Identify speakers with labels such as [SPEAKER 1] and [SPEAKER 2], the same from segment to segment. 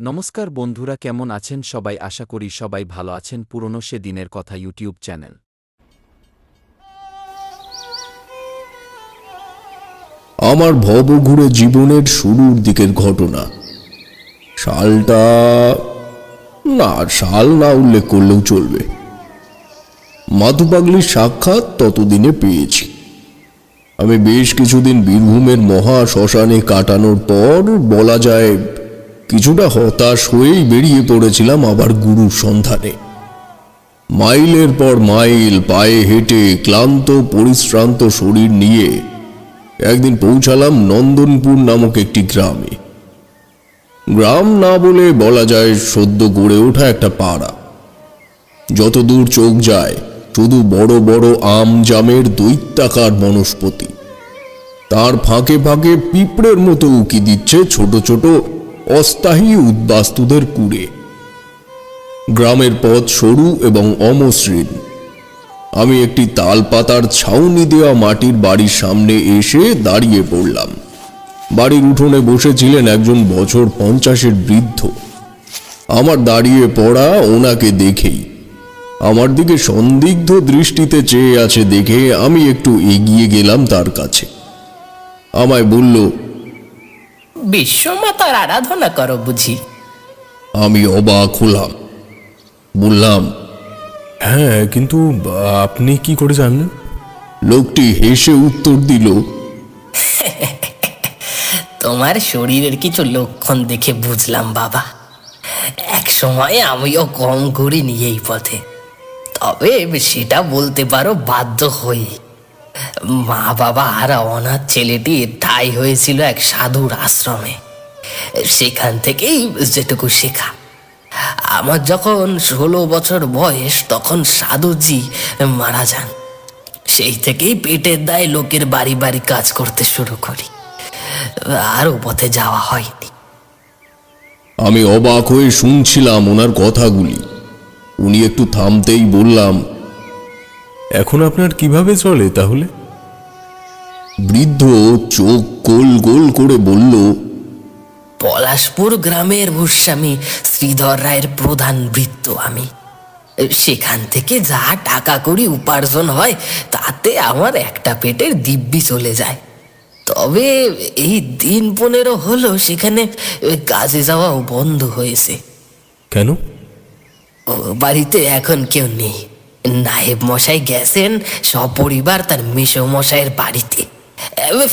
[SPEAKER 1] নমস্কার বন্ধুরা, কেমন আছেন সবাই? আশা করি সবাই ভালো আছেন। পুরনো সে দিনের কথা ইউটিউব চ্যানেল।
[SPEAKER 2] আমার ভবঘুরে জীবনের শুরুর দিকের ঘটনা। সালটা সাল না উল্লেখ করলেও চলবে। মাধু পাগলির সাক্ষাৎ ততদিনে পেয়েছি। আমি বেশ কিছুদিন বীরভূমের মহা শ্মশানে কাটানোর পর বলা যায় কিছুটা হতাশ হয়েই বেরিয়ে পড়েছিলাম আবার গুরুর সন্ধানে। মাইলের পর মাইল পায়ে হেঁটে ক্লান্ত পরিশ্রান্ত শরীর নিয়ে একদিন পৌঁছালাম নন্দনপুর নামক একটি গ্রামে। গ্রাম না বলে বলা যায় সদ্য গড়ে ওঠা একটা পাড়া। যতদূর চোখ যায় শুধু বড় বড় আম জামের দৈত্যাকার বনস্পতি, তার ফাঁকে ফাঁকে পিঁপড়ের মতো উকি দিচ্ছে ছোট ছোট অস্থায়ী উদ্বাস্তুদের কুড়ে। গ্রামের পথ সরু এবং অমসৃণ। আমি একটি তাল পাতার ছাউনি দেওয়া মাটির বাড়ির সামনে এসে দাঁড়িয়ে পড়লাম। বাড়ির উঠোনে বসেছিলেন একজন বছর 50-এর বৃদ্ধ। আমার দাঁড়িয়ে পড়া ওনাকে দেখেই আমার দিকে সন্দিগ্ধ দৃষ্টিতে চেয়ে আছে দেখে আমি একটু এগিয়ে গেলাম তার কাছে। আমায় বলল,
[SPEAKER 3] বিশ্বমাতার আরাধনা করো বুঝি?
[SPEAKER 2] আমি অবাক হলাম। বললাম,
[SPEAKER 4] হ্যাঁ, কিন্তু আপনি কি করে জানলেন?
[SPEAKER 2] লোকটি হেসে উত্তর দিল,
[SPEAKER 3] তোমার শরীরের কিছু লক্ষণ দেখে বুঝলাম বাবা। এক সময় আমিও কম করিনি এই পথে, তবে সেটা বলতে পারো বাধ্য হই। মা বাবা আর অনাথ ছেলেটি ঠাঁই হয়েছিল এক সাধুর আশ্রমে। সেখান থেকেই যেটুকু শেখা। আমার যখন 16 বছর বয়স তখন সাধুজি মারা যান। সেই থেকেই পেটের দায়ে লোকের বাড়ি বাড়ি কাজ করতে শুরু করি, আর ও পথে যাওয়া হয়নি।
[SPEAKER 2] আমি অবাক হয়ে শুনছিলাম ওনার কথাগুলি। উনি একটু থামতেই বললাম,
[SPEAKER 4] এখন আপনার কিভাবে চলে তাহলে?
[SPEAKER 2] বৃদ্ধ চোখ গোল গোল করে বলল,
[SPEAKER 3] পলাশপুর গ্রামের ভূস্বামী শ্রীধর রায়ের প্রধান ভৃত্য আমি। সেখান থেকে যা টাকা করি উপার্জন হয় তাতে আমার একটা পেটের দিব্যি চলে যায়। তবে এই দিন 15 হলো সেখানে কাজে যাওয়াও বন্ধ হয়েছে।
[SPEAKER 4] কেন?
[SPEAKER 3] ও বাড়িতে এখন কেউ নেই। নায়েব মশাই গেছেন সপরিবার তার মেসো মশাইয়ের বাড়িতে।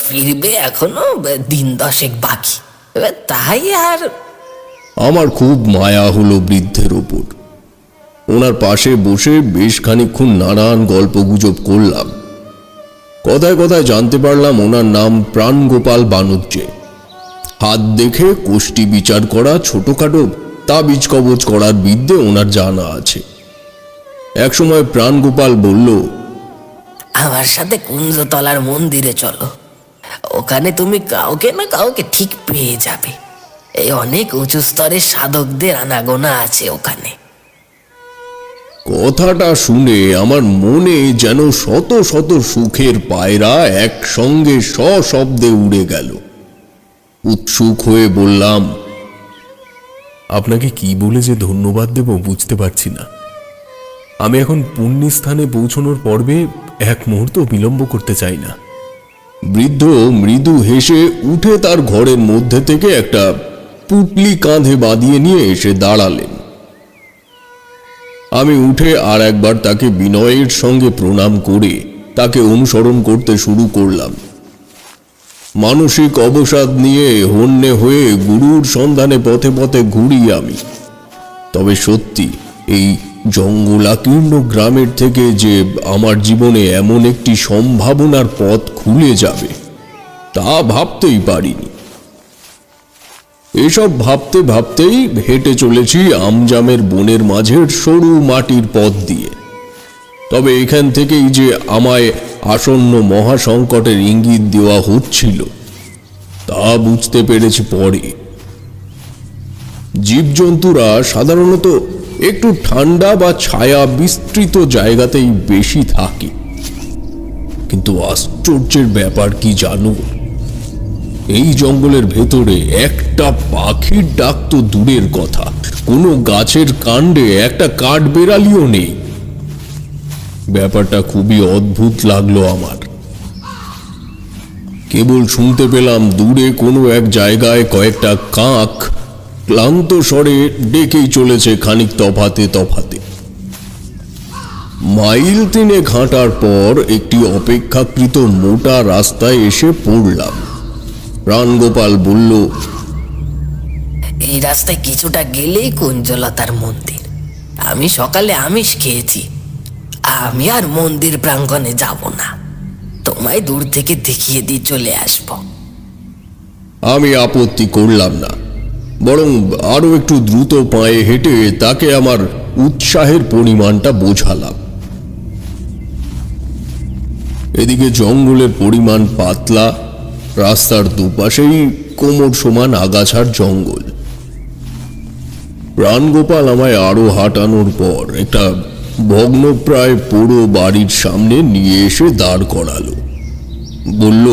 [SPEAKER 3] ফিরবে এখনো দিন 10 বাকি। তাই আর
[SPEAKER 2] আমার খুব মায়া হলো বৃদ্ধের ওপর। ওনার পাশে বসে বেশ খানিকক্ষণ নানান গল্পগুজব করলাম। কথায় কথায় জানতে পারলাম ওনার নাম প্রাণগোপাল বানুজ্জে। হাত দেখে কোষ্ঠী বিচার করা, ছোটখাটো তাবিজ কবজ করার বিদ্যে ওনার জানা আছে। একসময় প্রাণগোপাল বলল,
[SPEAKER 3] আমার সাথে কুঞ্জতলার মন্দিরে চলো। ওখানে তুমি কাউকে না কাউকে ঠিক পেয়ে যাবে। এই অনেক উঁচু স্তরের সাধকদের আনাগোনা আছে ওখানে।
[SPEAKER 2] কথাটা শুনে আমার মনে যেন শত শত সুখের পায়রা একসঙ্গে সশব্দে উড়ে গেল। উৎসুক হয়ে বললাম,
[SPEAKER 4] আপনাকে কি বলে যে ধন্যবাদ দেব বুঝতে পারছি না। আমি এখন পুণ্যস্থানে পৌঁছানোর পর্বে এক মুহূর্ত বিলম্ব করতে চাই না।
[SPEAKER 2] বৃদ্ধ মৃদু হেসে উঠে তার ঘরের মধ্যে থেকে একটা পুটলি কাঁধে বাঁধিয়ে নিয়ে এসে দাঁড়ালেন। আমি উঠে আর একবার তাকে বিনয়ের সঙ্গে প্রণাম করে তাকে অনুসরণ করতে শুরু করলাম। মানসিক অবসাদ নিয়ে হন্যে হয়ে গুরুর সন্ধানে পথে পথে ঘুরি আমি। তবে সত্যি এই জঙ্গলাকীর্ণ গ্রামের থেকে যে আমার জীবনে এমন একটি সম্ভাবনার পথ খুলে যাবে তা ভাবতেই পারিনি। এসব ভাবতে ভাবতেই হেঁটে চলেছি আমজামের বনের মাঝের সরু মাটির পথ দিয়ে। তবে এখান থেকেই যে আমায় আসন্ন মহাসংকটের ইঙ্গিত দেওয়া হচ্ছিল তা বুঝতে পেরেছি পরে। জীবজন্তুরা সাধারণত একটু ঠান্ডা বা ছায়া বিস্তৃত জায়গাতেই বেশি থাকে, কিন্তু আশ্চর্যের ব্যাপার কি জানো? এই জঙ্গলের ভেতরে একটা পাখির ডাক তো দূরের কথা, কোনো গাছের কাণ্ডে একটা কাঠ বেড়ালিও নেই। ব্যাপারটা খুবই অদ্ভুত লাগলো আমার। কেবল শুনতে পেলাম দূরে কোনো এক জায়গায় কয়েকটা কাক ক্লান্ত স্বরে ডেকেই চলেছে খানিক তফাতে তফাতে। মাইল 3 হাঁটার পর একটি অপেক্ষাকৃত মোটা রাস্তায় এসে পড়লাম। প্রাণগোপাল বলল,
[SPEAKER 3] এই রাস্তায় কিছুটা গেলেই কুঞ্জলতার মন্দির। আমি সকালে আমিষ খেয়েছি, আমি আর মন্দির প্রাঙ্গণে যাব না, তোমায় দূর থেকে দেখিয়ে দিয়ে চলে আসব।
[SPEAKER 2] আমি আপত্তি করলাম না, বরং আরো একটু দ্রুত পায়ে হেঁটে তাকে আমার উৎসাহের পরিমাণটা বোঝালাম। এদিকে জঙ্গলের পরিমাণ পাতলা, রাস্তার দুপাশেই কোমর সমান আগাছার জঙ্গল। প্রাণগোপাল আমায় আরো হাঁটানোর পর একটা ভগ্নপ্রায় পোড়ো বাড়ির সামনে নিয়ে এসে দাঁড় করালো। বলল,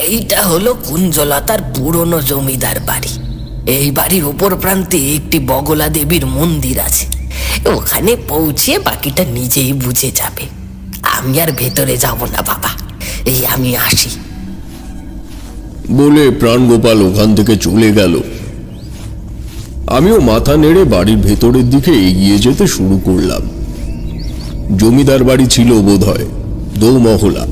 [SPEAKER 3] এইটা হলো কুঞ্জলতার পুরনো জমিদার বাড়ি। এই বাড়ির উপর প্রান্তে একটি বগলা দেবীর মন্দির আছে, ওখানে পৌঁছে বাকিটা নিজেই বুঝে যাবে। আমি আর ভেতরে যাব না বাবা, এই আমি আসি।
[SPEAKER 2] বলে প্রাণগোপাল ওখান থেকে চলে গেল। আমিও মাথা নেড়ে বাড়ির ভেতরের দিকে এগিয়ে যেতে শুরু করলাম। জমিদার বাড়ি ছিল বোধহয় দোমহলা।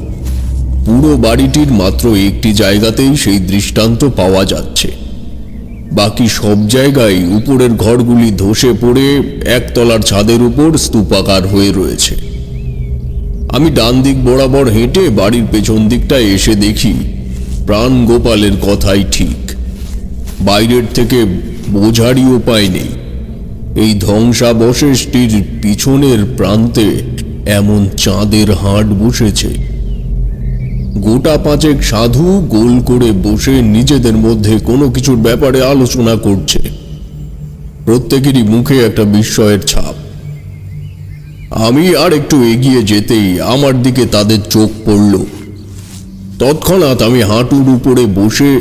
[SPEAKER 2] পুরো বাড়িটির মাত্র একটি জায়গাতেই সেই দৃষ্টান্ত পাওয়া যাচ্ছে, বাকি সব জায়গায় উপরের ঘরগুলি ধসে পড়ে একতলার ছাদের উপর স্তূপাকার হয়ে রয়েছে। আমি ডান দিক বরাবর হেঁটে বাড়ির পেছন দিকটায় এসে দেখি প্রাণগোপালের কথাই ঠিক। বাইরের থেকে বোঝারই উপায় নেই, এই ধ্বংসাবশেষটির পিছনের প্রান্তে এমন চাঁদের হাট বসেছে। গোটা 5 সাধু গোল করে বসে নিজেদের মধ্যে কোনো কিছুর ব্যাপারে আলোচনা করছে। প্রত্যেকেরই মুখে একটা বিস্ময়ের ছাপ। আমি আর একটু এগিয়ে যেতেই আমার দিকে তাদের চোখ পড়ল। তৎক্ষণাৎ আমি হাঁটুর উপরে বসে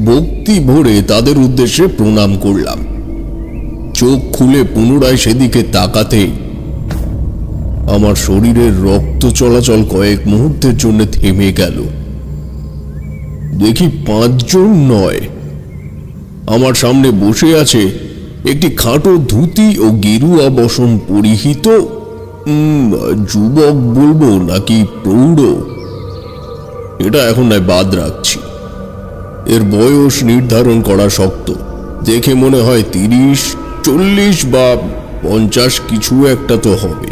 [SPEAKER 2] ভক্তি ভরে তাদের উদ্দেশ্যে প্রণাম করলাম। চোখ খুলে পুনরায় সেদিকে তাকাতে আমার শরীরের রক্ত চলাচল কয়েক মুহূর্তের জন্য থেমে গেল। দেখি 5 জন নয়, আমার সামনে বসে আছে একটি খাটো ধুতি ও গেরুয়া বসন পরিহিত যুবক বলবো নাকি প্রৌঢ়, এটা এখন নয় বাদ রাখছি। এর বয়স নির্ধারণ করা শক্ত, দেখে মনে হয় 30, 40 বা 50 কিছু একটা তো হবে।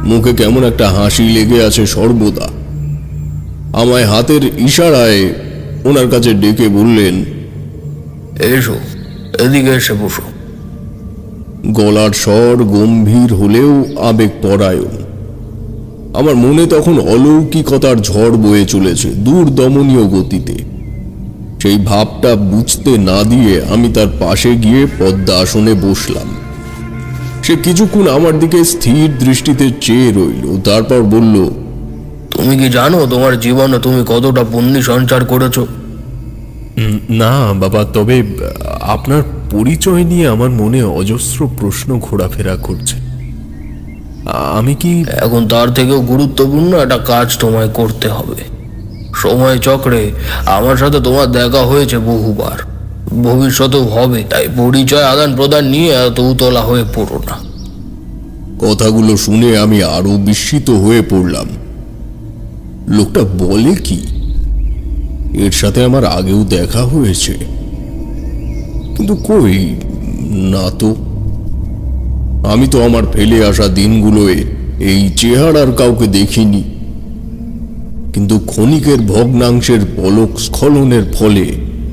[SPEAKER 2] মুখে কেমন একটা হাসি লেগে আছে সর্বদা। আমায় হাতের ইশারায় ওনার কাছে ডেকে বললেন,
[SPEAKER 5] এসো, এদিকে এসে বসো।
[SPEAKER 2] গলার স্বর গম্ভীর হলেও আবেগপরায়ণ। আমার মনে তখন অলৌকিকতার ঝড় বয়ে চলেছে দূরদমনীয় গতিতে। সেই ভাবটা বুঝতে না দিয়ে আমি তার পাশে গিয়ে পদ্মা আসনে বসলাম। সে কিছুক্ষণ আমার দিকে স্থির দৃষ্টিতে চেয়ে রইল, তারপর বলল,
[SPEAKER 5] তুমি কি জানো তোমার জীবনে তুমি কতটা পুণ্য সঞ্চার করেছো?
[SPEAKER 4] না বাবা, তবে আপনার পরিচয় নিয়ে আমার মনে অজস্র প্রশ্ন ঘোরাফেরা করছে। আমি কি
[SPEAKER 5] এখন তার থেকেও গুরুত্বপূর্ণ একটা কাজ তোমায় করতে হবে। সময় চক্রে আমার সাথে তোমার দেখা হয়েছে বহুবার, ভবিষ্যতেও হবে, তাই পরিচয় আদান প্রদান নিয়ে এত উতলা হয়ে পড়ো না।
[SPEAKER 2] কথাগুলো শুনে আমি আরো বিস্মিত হয়ে পড়লাম। লোকটা বলে কি? এর সাথে আমার আগেও দেখা হয়েছে, কিন্তু কই না তো। আমি তো আমার ফেলে আসা দিনগুলোয় এই চেহারার কাউকে দেখিনি, কিন্তু ক্ষণিকের ভগ্নাংশের পলক স্খলনের ফলে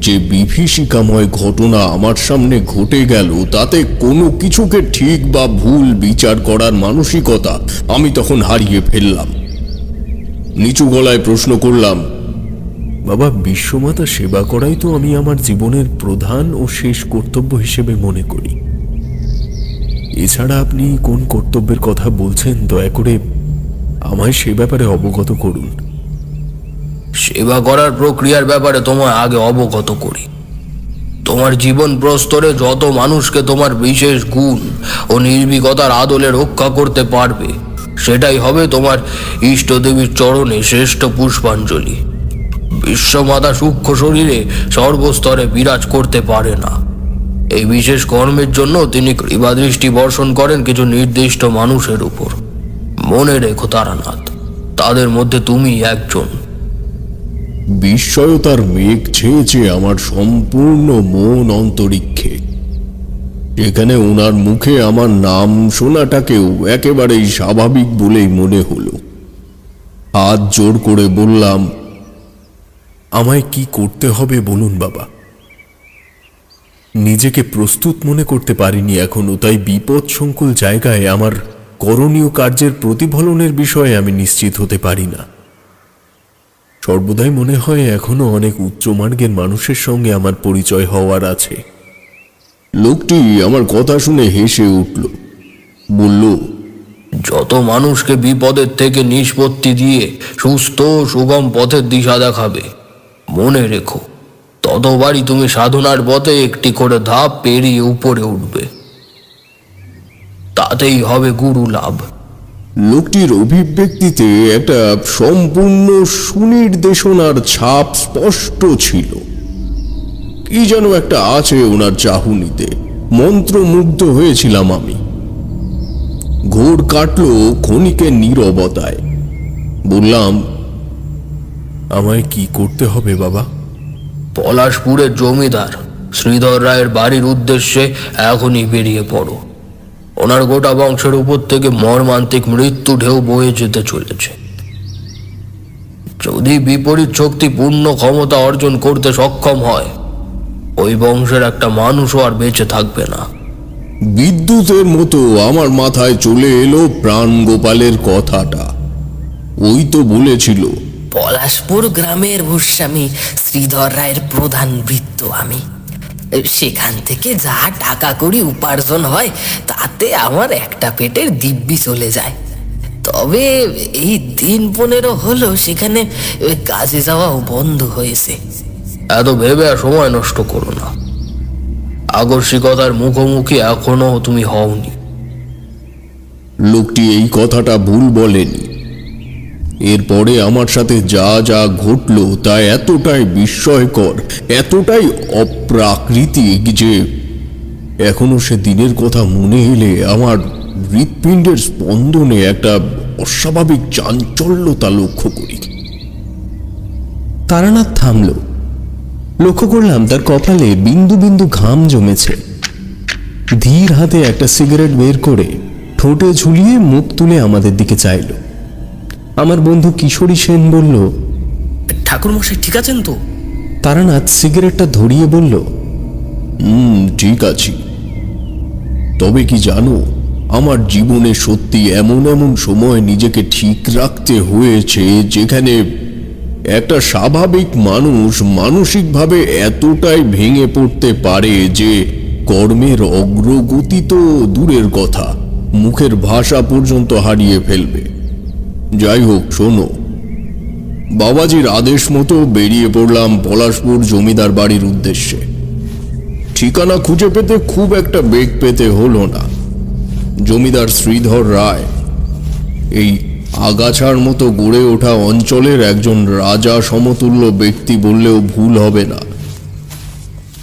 [SPEAKER 2] যে বিভীষিকাময় ঘটনা আমার সামনে ঘটে গেল, তাতে কোনো কিছুকে ঠিক বা ভুল বিচার করার মানসিকতা আমি তখন হারিয়ে ফেললাম। নিচু গলায় প্রশ্ন করলাম,
[SPEAKER 4] বাবা, বিশ্বমাতা সেবা করাই তো আমি আমার জীবনের প্রধান ও শেষ কর্তব্য হিসেবে মনে করি। এছাড়া আপনি কোন কর্তব্যের কথা বলছেন দয়া করে আমায় সে ব্যাপারে অবগত করুন।
[SPEAKER 5] সেবা করার প্রক্রিয়ার ব্যাপারে তোমায় আগে অবগত করি। তোমার জীবন প্রস্তরে যত মানুষকে তোমার বিশেষ গুণ ও নির্ভীকতার আদলে রক্ষা করতে পারবে, সেটাই হবে তোমার ইষ্টদেবীর চরণে শ্রেষ্ঠ পুষ্পাঞ্জলি। বিশ্বমাতা সূক্ষ্ম শরীরে সর্বস্তরে বিরাজ করতে পারে না। এই বিশেষ কর্মের জন্য তিনি কৃপাদৃষ্টি বর্ষণ করেন কিছু নির্দিষ্ট মানুষের উপর। মনে রেখো তারানাথ, তাদের মধ্যে তুমি একজন।
[SPEAKER 2] বিস্ময়তার মেঘ ছেয়েছে আমার সম্পূর্ণ মন অন্তরিক্ষে। এখানে ওনার মুখে আমার নাম শোনাটাকেও একেবারেই স্বাভাবিক বলেই মনে হলো। হাত জোর করে বললাম,
[SPEAKER 4] আমায় কি করতে হবে বলুন বাবা। নিজেকে প্রস্তুত মনে করতে পারিনি এখনো, তাই বিপদ সংকুল জায়গায় আমার করণীয় কার্যের প্রতিফলনের বিষয়ে আমি নিশ্চিত হতে পারি না। সর্বদাই মনে হয় এখনো অনেক উচ্চমার্গের মানুষের সঙ্গে আমার পরিচয় হওয়ার আছে।
[SPEAKER 2] লোকটি আমার কথা শুনে হেসে উঠল, বলল,
[SPEAKER 5] যত মানুষকে বিপদের থেকে নিষ্পত্তি দিয়ে সুস্থ সুগম পথের দিশা দেখাবে, মনে রেখো ততবারই তুমি সাধনার পথে একটি করে ধাপ পেরিয়ে উপরে উঠবে। তাতেই হবে গুরু লাভ।
[SPEAKER 2] লোকটির অভিব্যক্তিতে একটা সম্পূর্ণ সুনির্দেশনার ছাপ স্পষ্ট ছিল। কি যেন একটা আছে ওনার চাহনিতে, মন্ত্রমুগ্ধ হয়েছিলাম আমি। ঘোর কাটল ক্ষণিকের নীরবতায়। বললাম,
[SPEAKER 4] আমায় কি করতে হবে বাবা?
[SPEAKER 5] পলাশপুরের জমিদার শ্রীধর রায়ের বাড়ির উদ্দেশ্যে এখনই বেরিয়ে পড়ো। ওনার গোটা বংশের উপর থেকে মর্মান্তিক মৃত্যু ঢেউ বয়ে যেতে চলেছে। যদি বিপরীত শক্তি পূর্ণ ক্ষমতা অর্জন করতে সক্ষম হয়, ওই বংশের একটা মানুষও আর বেঁচে থাকবে না।
[SPEAKER 2] বিদ্যুতের মতো আমার মাথায় চলে এলো প্রাণ গোপালের কথাটা। ওই তো বলেছিল,
[SPEAKER 3] পলাশপুর গ্রামের ভূস্বামী শ্রীধর রায়ের প্রধান বৃত্ত আমি। সেখান থেকে যা টাকা কড়ি উপার্জন হয় তাতে আমার একটা পেটের দিব্যি চলে যায়। তবে এই দিন 15 হলো সেখানে কাজে যাওয়াও বন্ধ হয়েছে।
[SPEAKER 5] এত ভেবে আর সময় নষ্ট করো না। আকস্মিকতার মুখোমুখি এখনো তুমি হওনি।
[SPEAKER 2] লোকটি এই কথাটা ভুল বলেনি। এরপরে আমার সাথে যা যা ঘটল তা এতটাই বিস্ময়কর, এতটাই অপ্রাকৃতিক যে এখনো সে দিনের কথা মনে এলে আমার হৃৎপিণ্ডের স্পন্দনে একটা অস্বাভাবিক চাঞ্চল্যতা লক্ষ্য করি।
[SPEAKER 6] তারানাথ থামল। লক্ষ্য করলাম তার কপালে বিন্দু বিন্দু ঘাম জমেছে। ধীর হাতে একটা সিগারেট বের করে ঠোঁটে ঝুলিয়ে মুখ তুলে আমাদের দিকে চাইল। আমার বন্ধু কিশোরী সেন বলল,
[SPEAKER 5] ঠাকুরমশাই ঠিক আছেন তো?
[SPEAKER 6] তারানাথ সিগারেটটা ধরিয়ে বলল,
[SPEAKER 2] ঠিক আছি। তবে কি জানো, আমার জীবনে সত্যি এমন এমন সময় নিজেকে ঠিক রাখতে হয়েছে যেখানে একটা স্বাভাবিক মানুষ মানসিকভাবে এতটাই ভেঙে পড়তে পারে যে কর্মের অগ্রগতি তো দূরের কথা, মুখের ভাষা পর্যন্ত হারিয়ে ফেলবে। যাই হোক, শোনো, বাবাজির আদেশ মতো বেরিয়ে পড়লাম পলাশপুর জমিদার বাড়ির উদ্দেশ্যে। ঠিকানা খুঁজে পেতে খুব একটা বেগ পেতে হলো না। জমিদার শ্রীধর রায় এই আগাছার মতো গড়ে ওঠা অঞ্চলের একজন রাজা সমতুল্য ব্যক্তি বললেও ভুল হবে না।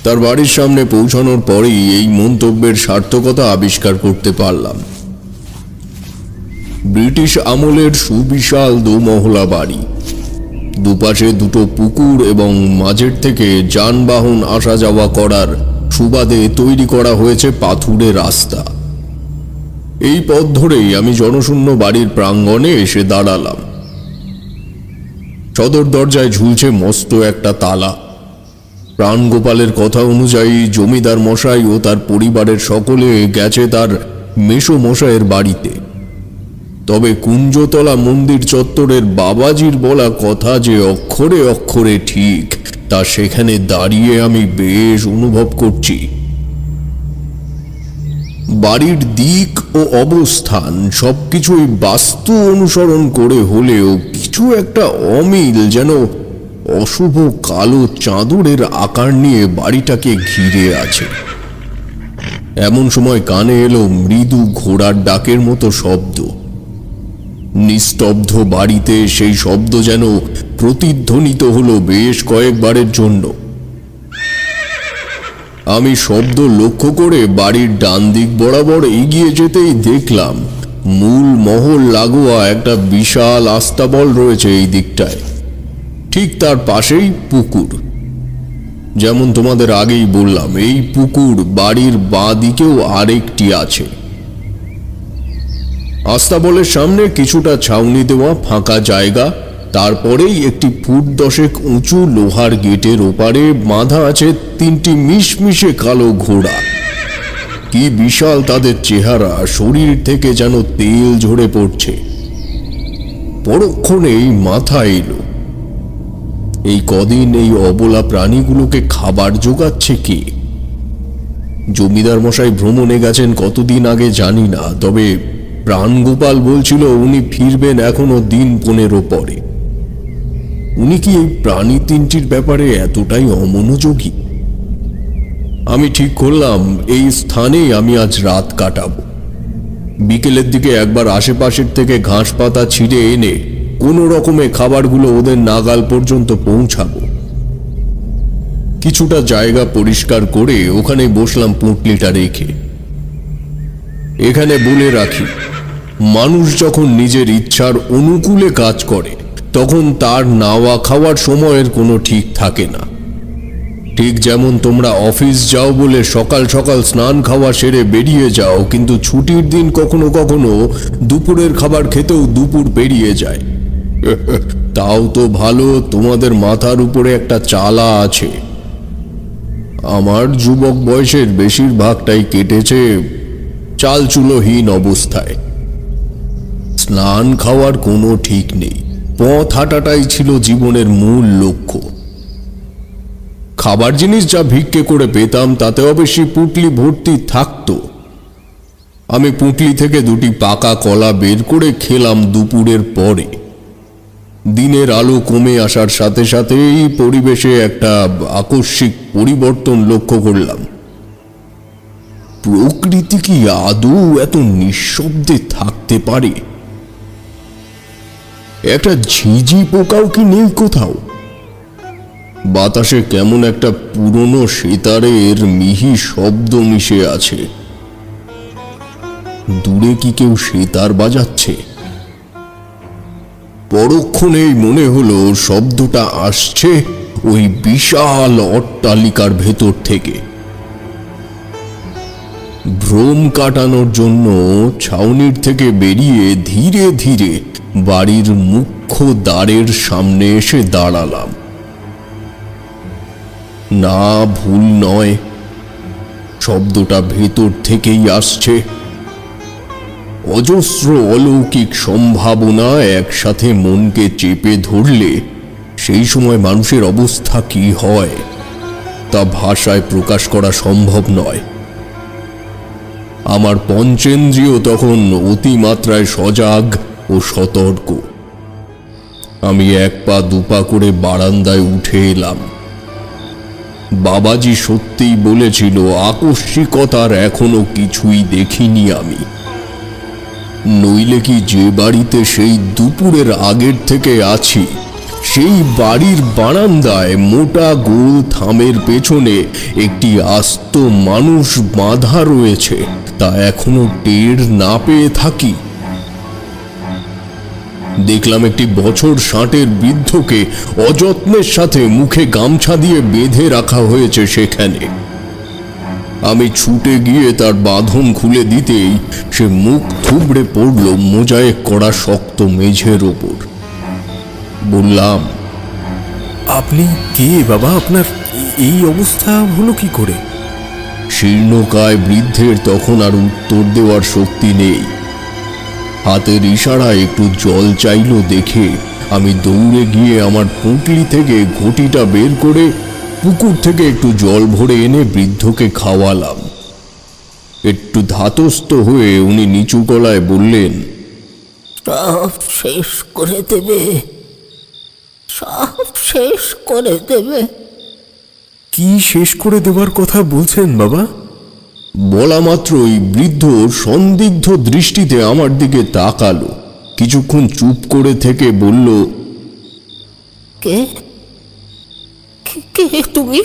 [SPEAKER 2] তার বাড়ির সামনে পৌঁছানোর পরেই এই মন্তব্যের সার্থকতা আবিষ্কার করতে পারলাম। ব্রিটিশ আমলের সুবিশাল দোমহলা বাড়ি, দুপাশে দুটো পুকুর এবং মাঝের থেকে যানবাহন আসা যাওয়া করার সুবাদে তৈরি করা হয়েছে পাথুরে রাস্তা। এই পথ ধরেই আমি জনশূন্য বাড়ির প্রাঙ্গণে এসে দাঁড়ালাম। সদর দরজায় ঝুলছে মস্ত একটা তালা। প্রাণগোপালের কথা অনুযায়ী জমিদার মশাই ও তার পরিবারের সকলে গেছে তার মেসো মশাইয়ের বাড়িতে। তবে কুঞ্জতলা মন্দির চত্বরের বাবাজির বলা কথা যে অক্ষরে অক্ষরে ঠিক, তা সেখানে দাঁড়িয়ে আমি বেশ অনুভব করছি। বাড়ির দিক ও অবস্থান সবকিছুই বাস্তু অনুসরণ করে হলেও কিছু একটা অমিল যেন অশুভ কালো চাদরের আকার নিয়ে বাড়িটাকে ঘিরে আছে। এমন সময় কানে এলো মৃদু ঘোড়ার ডাকের মতো শব্দ। নিস্তব্ধ বাড়িতে সেই শব্দ যেন প্রতিধ্বনিত হলো বেশ কয়েকবারের জন্য। আমি শব্দ লক্ষ্য করে বাড়ির ডান দিক বরাবর এগিয়ে যেতেই দেখলাম মূল মহল লাগোয়া একটা বিশাল আস্তাবল রয়েছে এই দিকটায়। ঠিক তার পাশেই পুকুর। যেমন তোমাদের আগেই বললাম, এই পুকুর বাড়ির বাঁ দিকেও আরেকটি আছে। আস্তাবলের সামনে কিছুটা ছাউনি দেওয়া ফাঁকা জায়গা, তারপরেই একটি ফুট 10 উঁচু লোহার গেটের ওপারে বাঁধা আছে 3টি মিশমিশে কালো ঘোড়া। কি বিশাল তাদের চেহারা, শরীর থেকে যেন তেল ঝরে পড়ছে। পরক্ষণেই মাথা এলো, এই কদিন এই অবলা প্রাণীগুলোকে খাবার জোগাচ্ছে কে? জমিদার মশাই ভ্রমণে গেছেন কতদিন আগে জানি না, তবে প্রাণগোপাল বলছিল উনি ফিরবেন এখনো দিন 15 পরে। উনি কি এই প্রাণী 3টির ব্যাপারে এতটাই অমনোযোগী? আমি ঠিক করলাম এই স্থানেই আমি আজ রাত কাটাবো। বিকেলের দিকে একবার আশেপাশের থেকে ঘাস পাতা ছিঁড়ে এনে কোনো রকমে খাবারগুলো ওদের নাগাল পর্যন্ত পৌঁছাবো। কিছুটা জায়গা পরিষ্কার করে ওখানে বসলাম পুঁটলিটা রেখে। এখানে বলে রাখি, মানুষ যখন নিজের ইচ্ছার অনুকূলে কাজ করে তখন তার নাওয়া খাওয়ার সময়ের কোনো ঠিক থাকে না। ঠিক যেমন তোমরা অফিস যাও বলে সকাল সকাল স্নান খাওয়া সেরে বেরিয়ে যাও, কিন্তু ছুটির দিন কখনো কখনো দুপুরের খাবার খেতেও দুপুর পেরিয়ে যায়। তাও তো ভালো তোমাদের মাথার উপরে একটা চালা আছে। আমার যুবক বয়সের বেশিরভাগটাই কেটেছে চালচুলোহীন অবস্থায়। স্নান খাওয়ার কোনো ঠিক নেই, পথ হাঁটাটাই ছিল জীবনের মূল লক্ষ্য। খাবার জিনিস যা ভিক্ষে করে পেতাম তাতে অবশ্যই পুঁটলি ভর্তি থাকতো। আমি পুঁটলি থেকে 2টি পাকা কলা বের করে খেলাম দুপুরের পরে। দিনের আলো কমে আসার সাথে সাথেই পরিবেশে একটা আকস্মিক পরিবর্তন লক্ষ্য করলাম। প্রকৃতি কি আদৌ এত নিঃশব্দে থাকতে পারে? একটা ঝিঝি পোকাও কি নেই কোথাও? বাতাসে কেমন একটা পুরনো সেতারের মিহি শব্দ মিশে আছে। দূরে কি কেউ সেতার বাজাচ্ছে? পরক্ষণেই মনে হলো শব্দটা আসছে ওই বিশাল অট্টালিকার ভেতর থেকে। ভ্রম কাটানোর জন্য ছাউনির থেকে বেরিয়ে ধীরে ধীরে বাড়ির মুখ্য দ্বারের সামনে এসে দাঁড়ালাম। না, ভুল নয়, শব্দটা ভেতর থেকেই আসছে। অজস্র অলৌকিক সম্ভাবনা একসাথে মনকে চেপে ধরলে সেই সময় মানুষের অবস্থা কি হয় তা ভাষায় প্রকাশ করা সম্ভব নয়। আমার পঞ্চেন্দ্রিয় তখন অতিমাত্রায় সজাগ ও সতর্ক। আমি 1 পা 2 পা করে বারান্দায় উঠে এলাম। বাবাজি সত্যিই বলেছিল, আকস্মিকতার এখনো কিছুই দেখিনি আমি। নইলে কি যে বাড়িতে সেই দুপুরের আগের থেকে আছি সেই বাড়ির বারান্দায় মোটা গোল থামের পেছনে একটি আস্ত মানুষ বাঁধা রয়েছে তা এখনো টের না পেয়ে থাকি? দেখলাম একটি বছর 60-এর বৃদ্ধকে অযত্নের সাথে মুখে গামছা দিয়ে বেঁধে রাখা হয়েছে সেখানে। আমি ছুটে গিয়ে তার বাঁধন খুলে দিতেই সে মুখ থুবড়ে পড়ল মোজায়েক করা শক্ত মেঝের ওপর। বললাম,
[SPEAKER 4] আপনি কে বাবা? আপনার এই অবস্থা হলো কি করে?
[SPEAKER 2] শীর্ণকায় বৃদ্ধের তখন আর উত্তর দেওয়ার শক্তি নেই। হাতের ইশারায় একটু জল চাইল দেখে আমি দৌড়ে গিয়ে আমার পুঁটলি থেকে ঘটিটা বের করে পুকুর থেকে একটু জল ভরে এনে বৃদ্ধকে খাওয়ালাম। একটু ধাতস্থ হয়ে উনি নিচু গলায় বললেন,
[SPEAKER 3] সব শেষ করে দেবে, সব শেষ করে দেবে।
[SPEAKER 4] কি শেষ করে দেওয়ার কথা বলছেন বাবা?
[SPEAKER 2] বলা মাত্রই বৃদ্ধ সন্দিগ্ধ দৃষ্টিতে আমার দিকে তাকালো, কিছুক্ষণ চুপ করে থেকে বলল,
[SPEAKER 3] কে কে তুমি?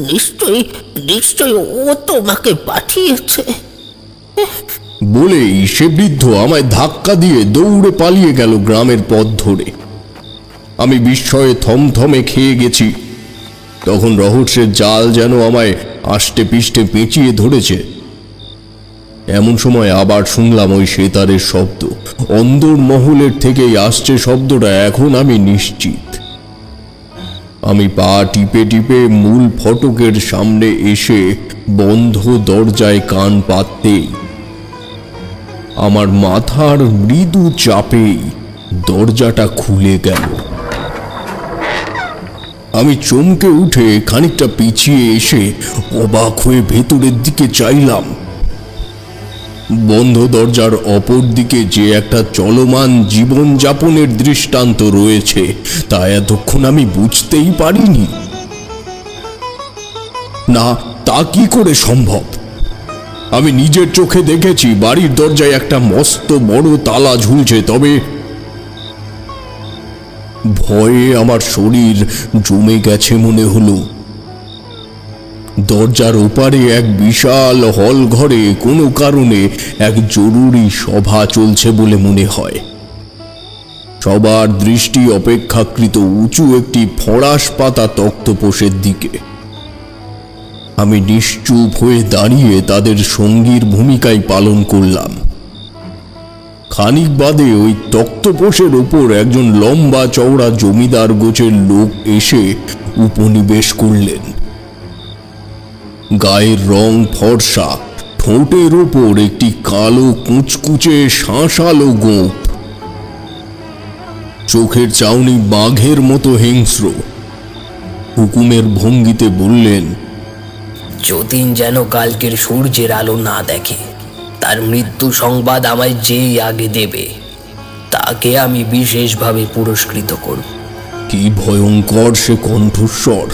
[SPEAKER 3] নিশ্চয়ই নিশ্চয়ই ও তোমাকে পাঠিয়েছে।
[SPEAKER 2] বলেই সে বৃদ্ধ আমায় ধাক্কা দিয়ে দৌড়ে পালিয়ে গেল গ্রামের পথ ধরে। আমি বিস্ময়ে থমথমে খেয়ে গেছি। তখন রহস্যের জাল যেন আমায় আষ্টে পিষ্টে পেঁচিয়ে ধরেছে। এমন সময় আবার শুনলাম ওই সেতারের শব্দ। অন্দর মহলের থেকেই আসছে শব্দটা, এখন আমি নিশ্চিত। আমি পা টিপে টিপে মূল ফটকের সামনে এসে বন্ধ দরজায় কান পাততেই আমার মাথার মৃদু চাপেই দরজাটা খুলে গেল। আমি চমকে উঠে খানিকটা পিছিয়ে এসে অবাক হয়ে ভেতরের দিকে চাইলাম। বন্ধ দরজার অপর দিকে যে একটা চলমান জীবনযাপনের দৃষ্টান্ত রয়েছে তা এতক্ষণ আমি বুঝতেই পারিনি। না, তা কি করে সম্ভব? আমি নিজের চোখে দেখেছি বাড়ির দরজায় একটা মস্ত বড় তালা ঝুলছে, তবে ভয়ে আমার শরীর জমে গেছে মনে হলো। দরজার ওপারে এক বিশাল হল ঘরে কোনো কারণে এক জরুরি সভা চলছে বলে মনে হয়। সবার দৃষ্টি অপেক্ষাকৃত উঁচু একটি ফরাস পাতা তক্তপোষের দিকে। আমি নিশ্চুপ হয়ে দাঁড়িয়ে তাদের সঙ্গীর ভূমিকাই পালন করলাম। খানিক বাদে ওই তক্তপোষের ওপর একজন লম্বা চওড়া জমিদার গোছের লোক এসে উপনিবেশ করলেন। গায়ের রং ফর্সা, ঠোঁটের ওপর একটি কালো কুচকুচে শাঁসালো গোঁফ, চোখের চাউনি বাঘের মতো হিংস্র। হুকুমের ভঙ্গিতে বললেন,
[SPEAKER 3] যতীন যেন কালকের সূর্যের আলো না দেখে, তার মৃত্যু সংবাদ আমায় যেই আগে দেবে তাকে আমি বিশেষভাবে পুরস্কৃত করব।
[SPEAKER 2] কি ভয়ঙ্কর সে কণ্ঠস্বর!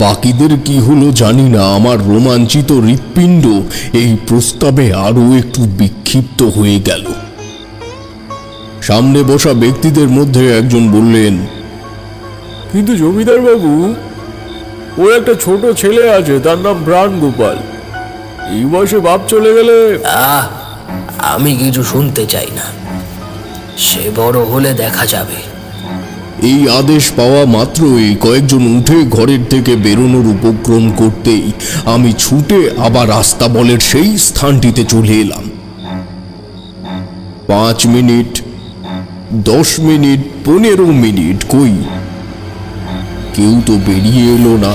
[SPEAKER 2] বাকিদের কি হলো জানি না, আমার রোমাঞ্চিত হৃৎপিণ্ড এই প্রস্তাবে আরো একটু বিক্ষিপ্ত হয়ে গেল। সামনে বসা ব্যক্তিদের মধ্যে একজন বললেন,
[SPEAKER 4] কিন্তু জমিদার বাবু, ও একটা ছোট ছেলে আছে, তার নাম প্রাণ গোপাল। এই বয়সে বাপ চলে গেলে।
[SPEAKER 3] আমি কিছু শুনতে চাই না, সে বড় হলে দেখা যাবে।
[SPEAKER 2] এই আদেশ পাওয়া মাত্রই কয়েকজন উঠে ঘরের থেকে বেরোনোর উপক্রম করতেই আমি ছুটে আবার আস্তাবলের সেই স্থানটিতে চলে এলাম। 5 মিনিট, 10 মিনিট, 15 মিনিট, কই কেউ তো বেরিয়ে এলো না।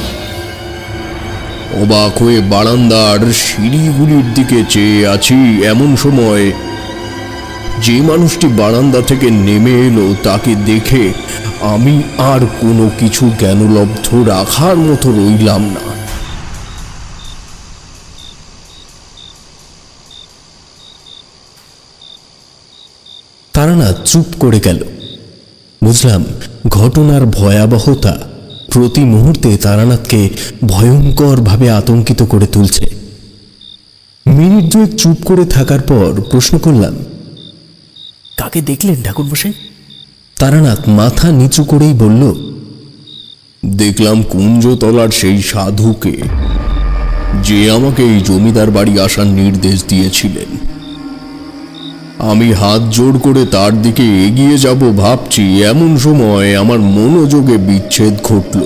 [SPEAKER 2] অবাক হয়ে বারান্দার সিঁড়িগুলির দিকে চেয়ে আছি। এমন সময় যে মানুষটি বারান্দা থেকে নেমে এলো তাকে দেখে আমি আর কোনো কিছু জ্ঞানলব্ধ রাখার মতো রইলাম না।
[SPEAKER 6] তারানাথ চুপ করে গেল। বুঝলাম ঘটনার ভয়াবহতা প্রতি মুহূর্তে তারানাথকে ভয়ঙ্করভাবে আতঙ্কিত করে তুলছে। মিনিট দুয়েক চুপ করে থাকার পর প্রশ্ন করলাম, কাকে দেখলেন ঠাকুরমশাই? তারানাথ মাথা নিচু করেই বলল,
[SPEAKER 2] দেখলাম কুঞ্জতলার সেই সাধুকে, যে আমাকে এই জমিদার বাড়ি আসার নির্দেশ দিয়েছিলেন। আমি হাত জোড় করে তার দিকে এগিয়ে যাব ভাবছি, এমন সময় আমার মনোযোগে বিচ্ছেদ ঘটল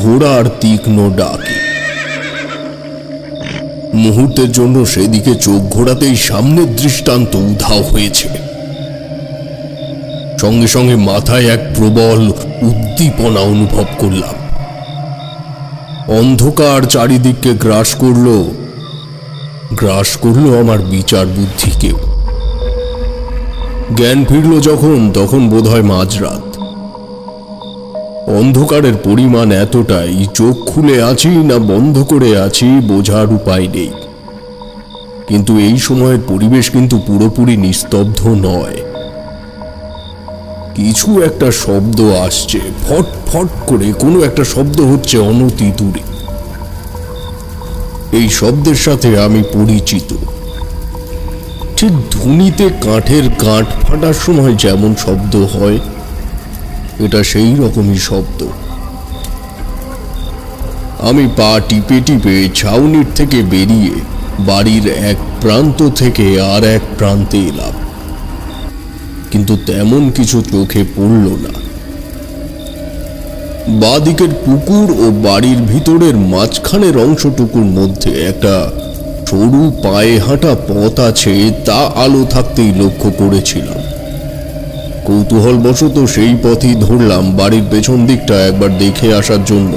[SPEAKER 2] ঘোড়ার তীক্ষ্ণ ডাকে। মুহূর্তের জন্য সেদিকে চোখ ঘোরাতেই সামনের দৃষ্টান্ত উধাও হয়েছে। সঙ্গে সঙ্গে মাথায় এক প্রবল উদ্দীপনা অনুভব করলাম। অন্ধকার চারিদিককে গ্রাস করলো আমার বিচার বুদ্ধিকেও। জ্ঞান ফিরল যখন, তখন বোধহয় মাঝরাত। অন্ধকারের পরিমাণ এতটাই, চোখ খুলে আছি না বন্ধ করে আছি বোঝার উপায় নেই। কিন্তু এই সময়ের পরিবেশ কিন্তু পুরোপুরি নিস্তব্ধ নয়। কিছু একটা শব্দ আসছে, ফট ফট করে কোনো একটা শব্দ হচ্ছে অনতি দূরে। এই শব্দের সাথে আমি পরিচিত। ঠিক ধুনিতে কাঠের কাঠ ফাটার সময় যেমন শব্দ হয়, এটা সেই রকমই শব্দ। আমি পা টিপে টিপে ছাউনির থেকে বেরিয়ে বাড়ির এক প্রান্ত থেকে আর এক প্রান্তে এলাম, কিন্তু তেমন কিছু চোখে পড়ল না। বাঁদিকের পুকুর ও বাড়ির ভিতরের মাঝখানের অংশটুকুর মধ্যে একটা সরু পায়ে হাঁটা পথ আছে, তা আলো থাকতেই লক্ষ্য করেছিলাম। কৌতূহলবশত সেই পথই ধরলাম বাড়ির পেছন দিকটা একবার দেখে আসার জন্য।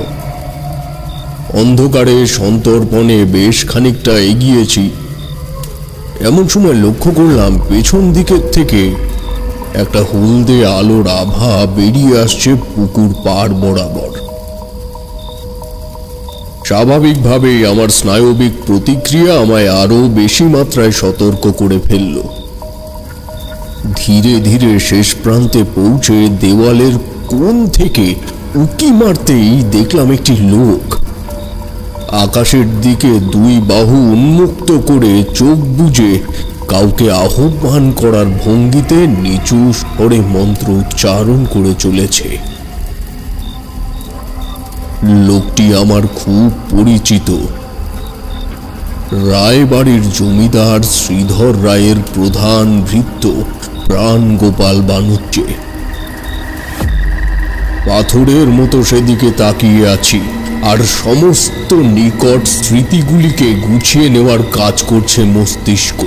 [SPEAKER 2] অন্ধকারে সন্তর্পণে বেশ খানিকটা এগিয়েছি, এমন সময় লক্ষ্য করলাম পেছন দিকের থেকে একটা হলদে আলোর আভা বেরিয়ে আসছে পুকুর পাড় বরাবর। স্বাভাবিকভাবেই আমার স্নায়বিক প্রতিক্রিয়া আমায় আরো বেশি মাত্রায় সতর্ক করে ফেলল। ধীরে ধীরে শেষ প্রান্তে পৌঁছে দেওয়ালের কোণ থেকে উঁকি মারতেই দেখলাম একটি লোক আকাশের দিকে দুই বাহু উন্মুক্ত করে চোখ বুজে কাউকে আহ্বান করার ভঙ্গিতে নিচু স্বরে মন্ত্র উচ্চারণ করে চলেছে। লোকটি আমার খুব পরিচিত। রায়বাড়ির জমিদার শ্রীধর রায়ের প্রধান ভৃত্য প্রাণ গোপাল বানুজ্জে। পাথরের মতো সেদিকে তাকিয়ে আছি, আর সমস্ত নিকট স্মৃতিগুলিকে গুছিয়ে নেওয়ার কাজ করছে মস্তিষ্ক।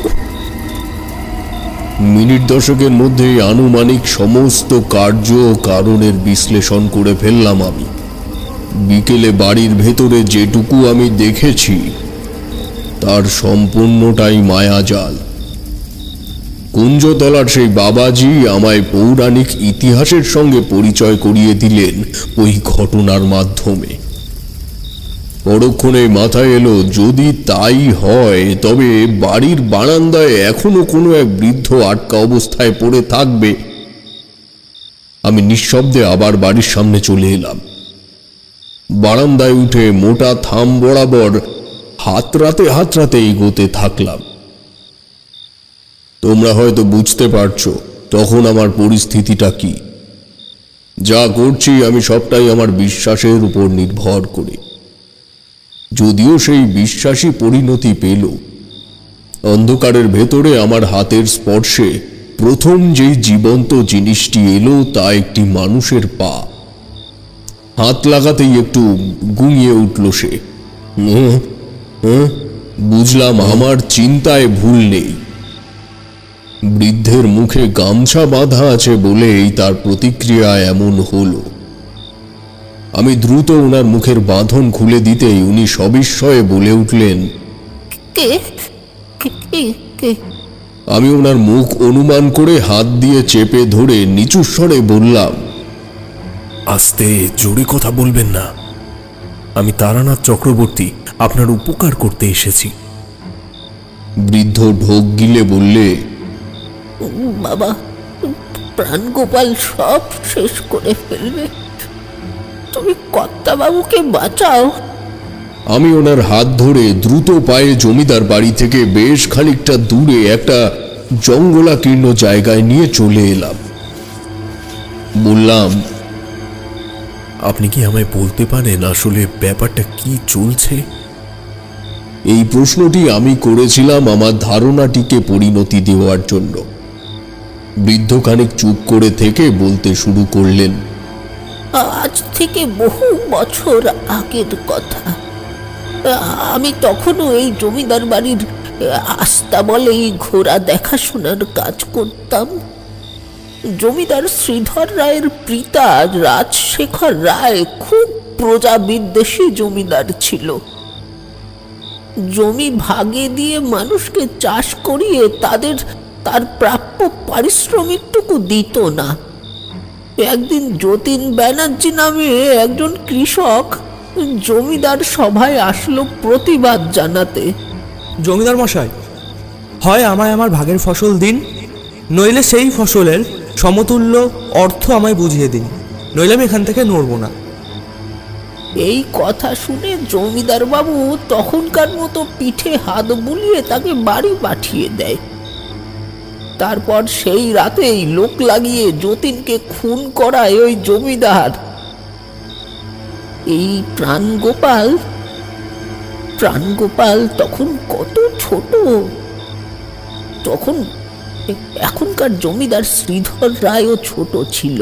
[SPEAKER 2] মিনিট দশকের মধ্যেই আনুমানিক সমস্ত কার্য ও কারণের বিশ্লেষণ করে ফেললাম আমি। বিকেলে বাড়ির ভেতরে যেটুকু আমি দেখেছি তার সম্পূর্ণটাই মায়াজাল। কুঞ্জতলার সেই বাবাজি আমায় পৌরাণিক ইতিহাসের সঙ্গে পরিচয় করিয়ে দিলেন ওই ঘটনার মাধ্যমে। পরক্ষণে মাথায় এলো, যদি তাই হয় তবে বাড়ির বারান্দায় এখনো কোনো এক বৃদ্ধ আটকা অবস্থায় পড়ে থাকবে। আমি নিঃশব্দে আবার বাড়ির সামনে চলে এলাম। বারান্দায় উঠে মোটা থাম বরাবর হাতড়াতে এগোতে থাকলাম। তোমরা হয়তো বুঝতে পারছো তখন আমার পরিস্থিতিটা কি। যা করছি আমি সবটাই আমার বিশ্বাসের উপর নির্ভর করে। যদিও সেই বিশ্বাসী পরিণতি পেল, অন্ধকারের ভেতরে আমার হাতের স্পর্শে প্রথম যেই জীবন্ত জিনিসটি এলো তা একটি মানুষের পা। হাত লাগাতেই একটু গুঙিয়ে উঠল সে। বুঝলাম আমার চিন্তায় ভুল নেই। বৃদ্ধের মুখে গামছা বাঁধা আছে বলেই তার প্রতিক্রিয়া এমন হলো। আমি দ্রুত ওনার মুখের বাঁধন খুলে দিতেই উনি সবিস্ময়ে বলে উঠলেন,
[SPEAKER 3] কে কে কে কে
[SPEAKER 2] আমি ওনার মুখ অনুমান করে হাত দিয়ে চেপে ধরে নিচু স্বরে বললাম,
[SPEAKER 4] আস্তে, জোরে কথা বলবেন না। আমি তারানাথ চক্রবর্তী, আপনার উপকার করতে এসেছি।
[SPEAKER 2] বৃদ্ধ ঢোক গিলে বললে,
[SPEAKER 3] বাবা, প্রাণগোপাল সব শেষ করে ফেলবে, তুমি কর্তাবাবুকে বাঁচাও।
[SPEAKER 2] আমি ওনার হাত ধরে দ্রুত পায়ে জমিদার বাড়ি থেকে বেশ খানিকটা দূরে একটা জঙ্গলাকীর্ণ জায়গায় নিয়ে চলে এলাম। বললাম,
[SPEAKER 4] আপনি কি আমায় বলতে পারেন আসলে ব্যাপারটা কি চলছে?
[SPEAKER 2] এই প্রশ্নটি আমি করেছিলাম আমার ধারণাটিকে পরিণতি দেওয়ার জন্য। বৃদ্ধ খানিক চুপ করে থেকে বলতে শুরু করলেন,
[SPEAKER 3] আজ থেকে বহু বছর আগের কথা। আমি তখনও এই জমিদার বাড়ির আস্তাবলেই ঘোড়া দেখাশোনার কাজ করতাম। জমিদার শ্রীধর রায়ের পিতা রাজশেখর রায় খুব প্রজা বিদ্বেষী জমিদার ছিল। জমি ভাগে দিয়ে মানুষকে চাষ করিয়ে তার প্রাপ্য পারিশ্রমিকটুকু দিত না। একদিন যতীন ব্যানার্জি নামে একজন কৃষক জমিদার সভায় আসলো প্রতিবাদ জানাতে।
[SPEAKER 7] জমিদার মশাই, হয় আমায় আমার ভাগের ফসল দিন, নইলে সেই ফসলের সমতুল্য অর্থ আমায় বুঝিয়ে দিন, নইলে আমি এখান থেকে নড়ব না।
[SPEAKER 3] এই কথা শুনে জমিদার বাবু তখনকার মতো পিঠে হাত বুলিয়ে তাকে বাড়ি পাঠিয়ে দেয়। তারপর সেই রাতেই লোক লাগিয়ে যতীনকে খুন করায় ওই জমিদার। এই প্রাণগোপাল তখন কত ছোট। তখন এখনকার জমিদার শ্রীধর রায়ও ছোট ছিল।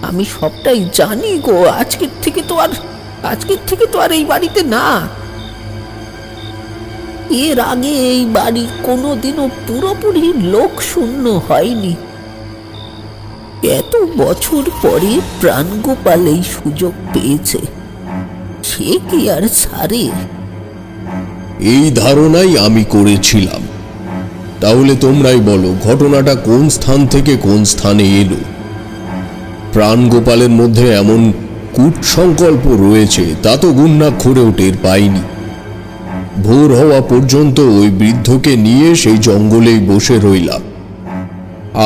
[SPEAKER 3] আমি সবটাই জানি গো। আজকের থেকে তো আর এই বাড়িতে না। এর আগে এই বাড়ি কোনোদিনও পুরোপুরি লোক শূন্য হয়নি। এত বছর পরে প্রাণগোপাল এই সুযোগ পেয়েছে, সে কি আর ছাড়ে?
[SPEAKER 2] এই ধারণাই আমি করেছিলাম। তাহলে তোমরাই বলো, ঘটনাটা কোন স্থান থেকে কোন স্থানে এলো? প্রাণগোপালের মধ্যে এমন কূটসংকল্প রয়েছে তা তো গুণাক্ষরেও টের পাইনি। ভোর হওয়া পর্যন্ত ওই বৃদ্ধকে নিয়ে সেই জঙ্গলেই বসে রইলাম।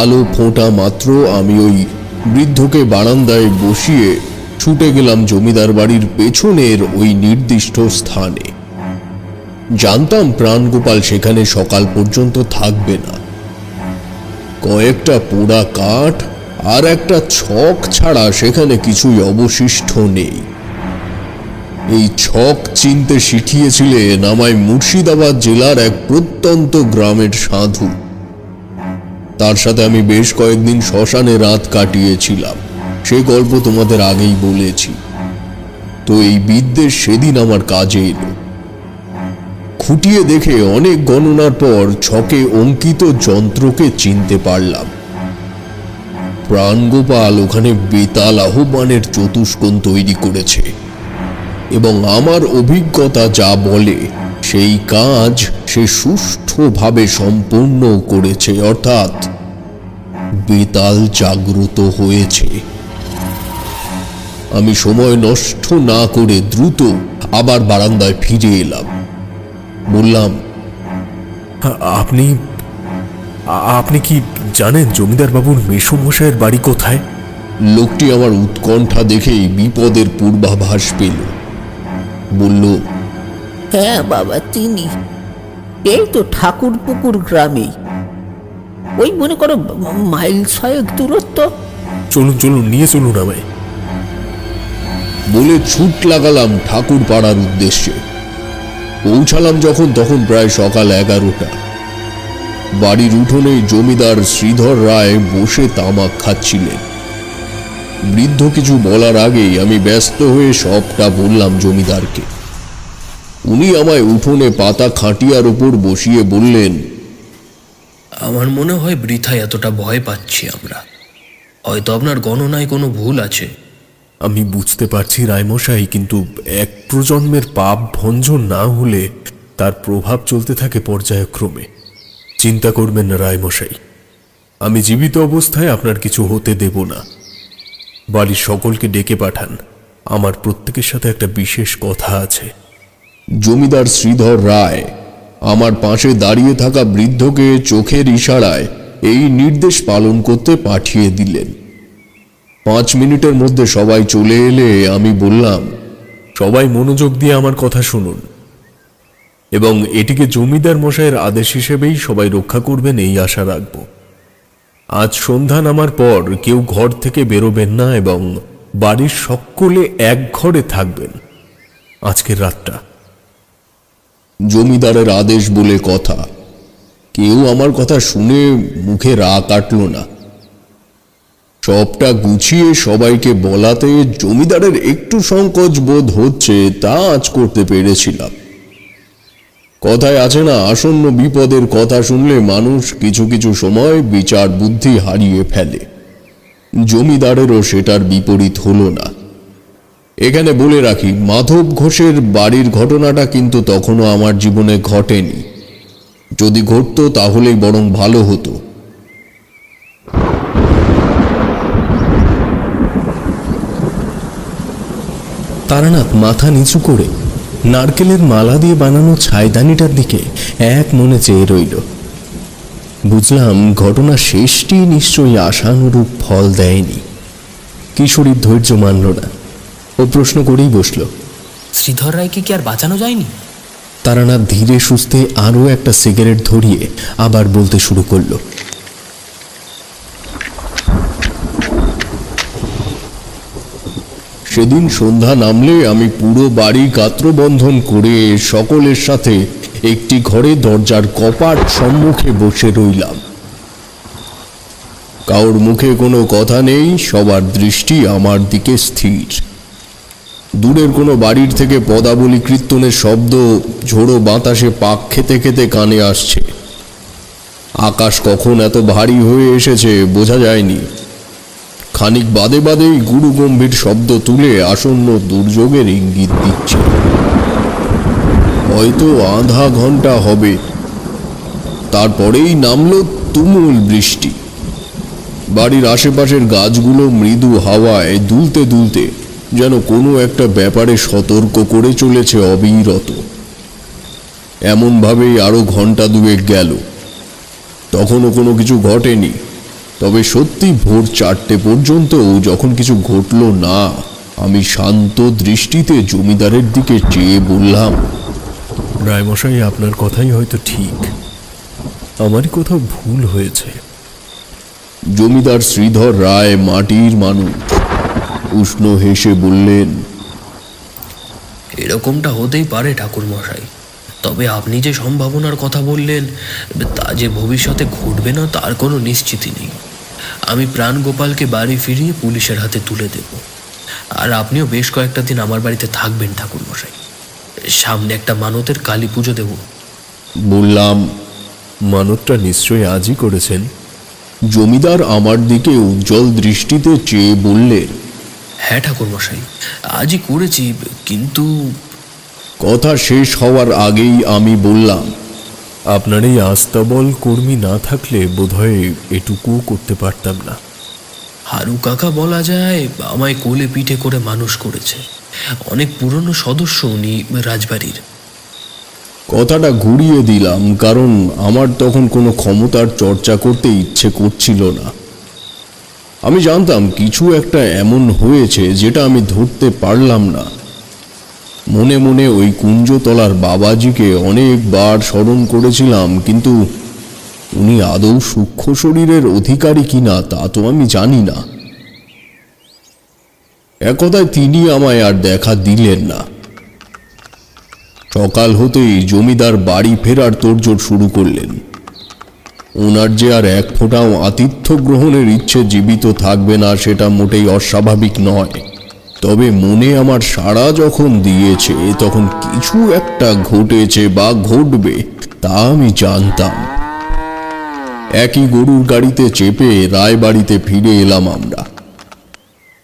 [SPEAKER 2] আলো ফোঁটা মাত্র আমি ওই বৃদ্ধকে বারান্দায় বসিয়ে ছুটে গেলাম জমিদার বাড়ির পেছনের ওই নির্দিষ্ট স্থানে। জানতাম প্রাণগোপাল সেখানে সকাল পর্যন্ত থাকবে না। কয়েকটা পোড়া কাঠ আর একটা ছক ছাড়া সেখানে কিছুই অবশিষ্ট নেই। এই ছক চিনতে শিখিয়েছিলেন আমায় মুর্শিদাবাদ জেলার এক প্রত্যন্ত গ্রামের সাধু। তার সাথে আমি বেশ কয়েকদিন শ্মশানে রাত কাটিয়েছিলাম, সে গল্প তোমাদের আগেই বলেছি। তো এই বিদ্বেষ সেদিন আমার কাজে এলো। খুঁটিয়ে দেখে অনেক গণনার পর ছকে অঙ্কিত যন্ত্রকে চিনতে পারলাম। প্রাণগোপাল ওখানে বেতাল আহ্বানের চতুষ্কোণ তৈরি করেছে এবং আমার অভিজ্ঞতা যা বলে সেই কাজ সে সুষ্ঠুভাবে সম্পূর্ণ করেছে, অর্থাৎ বেতাল জাগ্রত হয়েছে। আমি সময় নষ্ট না করে দ্রুত আবার বারান্দায় ফিরে এলাম। বললাম,
[SPEAKER 4] আপনি কি জানেন জমিদার বাবুর মেসোমশাইয়ের বাড়ি কোথায়?
[SPEAKER 2] লোকটি আমার উৎকণ্ঠা দেখেই বিপদের পূর্বাভাস পেল। বলল,
[SPEAKER 3] হ্যাঁ বাবা, তিনি এই তো ঠাকুরপুকুর গ্রামে, ওই মনে করো মাইল 6 দূরত্ব।
[SPEAKER 4] চলুন নিয়ে চলুন আমায়।
[SPEAKER 2] বলে ছুট লাগালাম ঠাকুর পাড়ার উদ্দেশ্যে। পৌঁছালাম যখন তখন প্রায় সকাল 11টা। বাড়ির উঠোনে জমিদার শ্রীধর রায় বসে তামাক খাচ্ছিলেন। বৃদ্ধ কিছু বলার আগেই আমি ব্যস্ত হয়ে সবটা বললাম জমিদারকে। উনি আমায় উঠোনে পাতা খাটিয়ার উপর বসিয়ে বললেন,
[SPEAKER 5] আমার মনে হয় বৃথায় এতটা ভয় পাচ্ছি আমরা। হয়তো আপনার গণনায় কোনো ভুল আছে।
[SPEAKER 4] আমি বুঝতে পারছি রায়মশাই, কিন্তু এক প্রজন্মের পাপ ভঞ্জন না হলে তার প্রভাব চলতে থাকে পর্যায়ক্রমে। চিন্তা করবেন না রায়মশাই, আমি জীবিত অবস্থায় আপনার কিছু হতে দেব না। বাড়ির সকলকে ডেকে পাঠান, আমার প্রত্যেকের সাথে একটা বিশেষ কথা আছে।
[SPEAKER 2] জমিদার শ্রীধর রায় আমার পাশে দাঁড়িয়ে থাকা বৃদ্ধকে চোখের ইশারায় এই নির্দেশ পালন করতে পাঠিয়ে দিলেন। 5 মিনিটের মধ্যে সবাই চলে এলে আমি বললাম,
[SPEAKER 4] সবাই মনোযোগ দিয়ে আমার কথা শুনুন এবং এটিকে জমিদার মশাইয়ের আদেশ হিসেবেই সবাই রক্ষা করবেন এই আশা রাখব। আজ সন্ধ্যা নামার পর কেউ ঘর থেকে বেরোবেন না এবং বাড়ির সকলে এক ঘরে থাকবেন আজকের রাতটা।
[SPEAKER 2] জমিদারের আদেশ বলে কথা, কেউ আমার কথা শুনে মুখে রাগ কাটল না। সবটা গুছিয়ে সবাইকে বলাতে জমিদারের একটু সংকোচ বোধ হচ্ছে, তা আজ করতে পেরেছিলাম। কথায় আছে না, আসন্ন বিপদের কথা শুনলে মানুষ কিছু কিছু সময় বিচার বুদ্ধি হারিয়ে ফেলে। জমিদারেরও সেটার বিপরীত হলো না। এখানে বলে রাখি, মাধব ঘোষের বাড়ির ঘটনাটা কিন্তু তখনও আমার জীবনে ঘটেনি। যদি ঘটতো তাহলেই বরং ভালো হতো।
[SPEAKER 6] তারানাথ মাথা নিচু করে নারকেলের মালা দিয়ে বানানো ছাইদানিটার দিকে এক মনে চেয়ে রইল। বুঝলাম ঘটনা শেষটি নিশ্চয়ই আশানুরূপ ফল দেয়নি। কিশোরীর ধৈর্য মানল না, ও প্রশ্ন করেই বসল।
[SPEAKER 5] শ্রীধর রায়কে কি আর বাঁচানো যায়নি?
[SPEAKER 6] তারানাথ ধীরে সুস্থে আরও একটা সিগারেট ধরিয়ে আবার বলতে শুরু করলো।
[SPEAKER 2] সেদিন সন্ধ্যা নামলে আমি পুরো বাড়ি গাত্রবন্ধন করে সকলের সাথে একটি ঘরে দরজার কপাট সম্মুখে বসে রইলাম। কারোর মুখে কোনো কথা নেই, সবার দৃষ্টি আমার দিকে স্থির। দূরের কোনো বাড়ির থেকে পদাবলী কীর্তনের শব্দ ঝোড়ো বাতাসে পাক খেতে খেতে কানে আসছে। আকাশ কখন এত ভারী হয়ে এসেছে বোঝা যায়নি। খানিক বাদে বাদেই গুরু গম্ভীর শব্দ তুলে আসন্ন দুর্যোগের ইঙ্গিত দিচ্ছে। হয়তো আধা ঘন্টা হবে, তারপরেই নামলো তুমুল বৃষ্টি। বাড়ির আশেপাশের গাছগুলো মৃদু হাওয়ায় দুলতে দুলতে যেন কোনো একটা ব্যাপারে সতর্ক করে চলেছে অবিরত। এমনভাবেই আরো ঘন্টা দুয়েক গেল, তখনও কোনো কিছু ঘটেনি। তবে সত্যি ভোর 4টে পর্যন্ত যখন কিছু ঘটল না, আমি শান্ত দৃষ্টিতে জমিদারের দিকে চেয়ে বললাম,
[SPEAKER 4] রায়মশাই, আপনার কথাই হয়তো ঠিক, আমারই কোথাও ভুল হয়েছে।
[SPEAKER 2] জমিদার শ্রীধর রায় মাটির মানুষ, উষ্ণ হেসে বললেন,
[SPEAKER 5] এরকমটা হতেই পারে ঠাকুর মশাই, তবে আপনি যে সম্ভাবনার কথা বললেন তা যে ভবিষ্যতে ঘটবে না তার কোনো নিশ্চিতি নেই। আমি প্রাণগোপালকে বাড়ি ফিরিয়ে পুলিশের হাতে তুলে দেব, আর আপনিও বেশ কয়েকটা দিন আমার বাড়িতে থাকবেন ঠাকুর মশাই। সামনে একটা মানতের কালী পুজো দেব।
[SPEAKER 2] বললাম,
[SPEAKER 4] মানতটা নিশ্চয়ই আজই করেছেন।
[SPEAKER 2] জমিদার আমার দিকে উজ্জ্বল দৃষ্টিতে চেয়ে বললেন,
[SPEAKER 5] হ্যাঁ ঠাকুর মশাই, আজই করেছি, কিন্তু
[SPEAKER 2] কথা শেষ হওয়ার আগেই আমি বললাম,
[SPEAKER 4] আপনার এই আস্তাবল কর্মী না থাকলে বোধহয় এটুকুও করতে পারতাম না।
[SPEAKER 5] হারু কাকা বলা যায় আমায় কোলে পিঠে করে মানুষ করেছে। অনেক পুরনো সদস্য উনি রাজবাড়ির।
[SPEAKER 2] কথাটা ঘুরিয়ে দিলাম, কারণ আমার তখন কোনো ক্ষমতার চর্চা করতে ইচ্ছে করছিল না। আমি জানতাম কিছু একটা এমন হয়েছে যেটা আমি ধরতে পারলাম না। মনে মনে ওই কুঞ্জতলার বাবাজিকে অনেকবার স্মরণ করেছিলাম, কিন্তু উনি আদৌ সূক্ষ্ম শরীরের অধিকারী কিনা তা তো আমি জানি না। একথায় তিনি আমায় আর দেখা দিলেন না। সকাল হতেই জমিদার বাড়ি ফেরার তোড়জোড় শুরু করলেন। ওনার যে আর এক ফোঁটাও আতিথ্য গ্রহণের ইচ্ছে জীবিত থাকবে না সেটা মোটেই অস্বাভাবিক নয়। তবে মনে আমার সাড়া যখন দিয়েছে তখন কিছু একটা ঘটেছে বা ঘটবে তা আমি জানতাম। একই গরুর গাড়িতে চেপে রায়বাড়িতে ফিরে এলাম আমরা।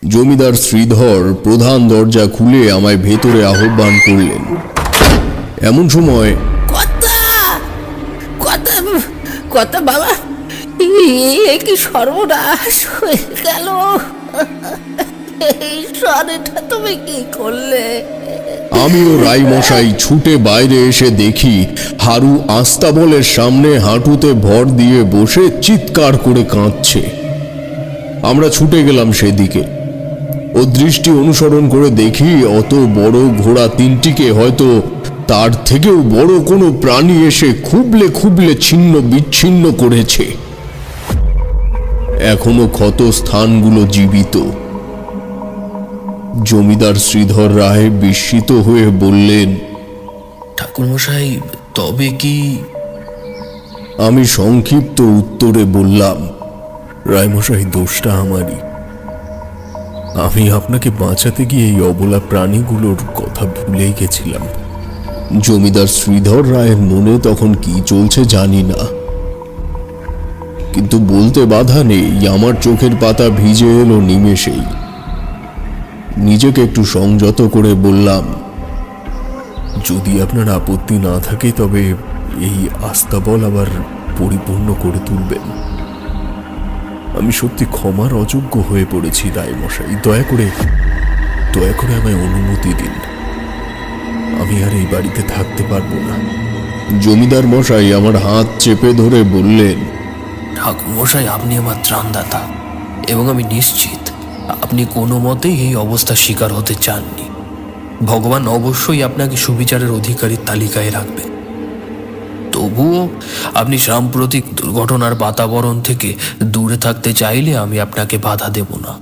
[SPEAKER 2] জমিদার শ্রীধর প্রধান দরজা খুলে আমায় ভেতরে আহ্বান করলেন। এমন সময়
[SPEAKER 3] কথা বাবা, এ কি সর্বনাশ হয়ে গেল! এই শরীরটা তুমি কি করলে?
[SPEAKER 2] আমিও রাইমশাই ছুটে বাইরে এসে দেখি হারু আস্তাবলের সামনে হাঁটুতে ভর দিয়ে বসে চিৎকার করে কাঁদছে। আমরা ছুটে গেলাম সেদিকে। ও দৃষ্টি অনুসরণ করে দেখি অত বড় ঘোড়া তিনটিকে হয়তো তার থেকেও বড় কোনো প্রাণী এসে খুবলে খুবলে ছিন্ন বিচ্ছিন্ন করেছে। এখনো ক্ষত স্থানগুলো জীবিত। জমিদার শ্রীধর রায় বিস্মিত হয়ে বললেন,
[SPEAKER 5] ঠাকুরমশাই তবে কি?
[SPEAKER 2] আমি সংক্ষিপ্ত উত্তরে বললাম,
[SPEAKER 4] রায়মশাই, দোষটা আমারই। আমি আপনাকে বাঁচাতে গিয়ে এই অবলা প্রাণীগুলোর কথা ভুলেই গেছিলাম।
[SPEAKER 2] জমিদার শ্রীধর রায়ের মনে তখন কি চলছে জানি না, কিন্তু বলতে বাধা নেই আমার চোখের পাতা ভিজে এলো নিমেষেই। নিজেকে একটু সংযত করে বললাম,
[SPEAKER 4] যদি আপনার আপত্তি না থাকে তবে এই আস্তাবল আবার পরিপূর্ণ করে তুলবেন। আমি সত্যি ক্ষমার অযোগ্য হয়ে পড়েছি রায়মশাই, দয়া করে আমায় অনুমতি দিন। আমি আর এই বাড়িতে থাকতে পারবো না।
[SPEAKER 2] জমিদার মশাই আমার হাত চেপে ধরে বললেন,
[SPEAKER 5] ঠাকুরমশাই, আপনি আমার ত্রাণদাতা এবং আমি নিশ্চিত আপনি কোনো মতেই এই অবস্থার শিকার হতে চাননি। ভগবান অবশ্যই আপনাকে সুবিচারের অধিকারীর তালিকায় রাখবেন। তবুও আপনি সাম্প্রতিক দুর্ঘটনার বাতাবরণ থেকে দূরে থাকতে চাইলে আমি আপনাকে বাধা দেব না,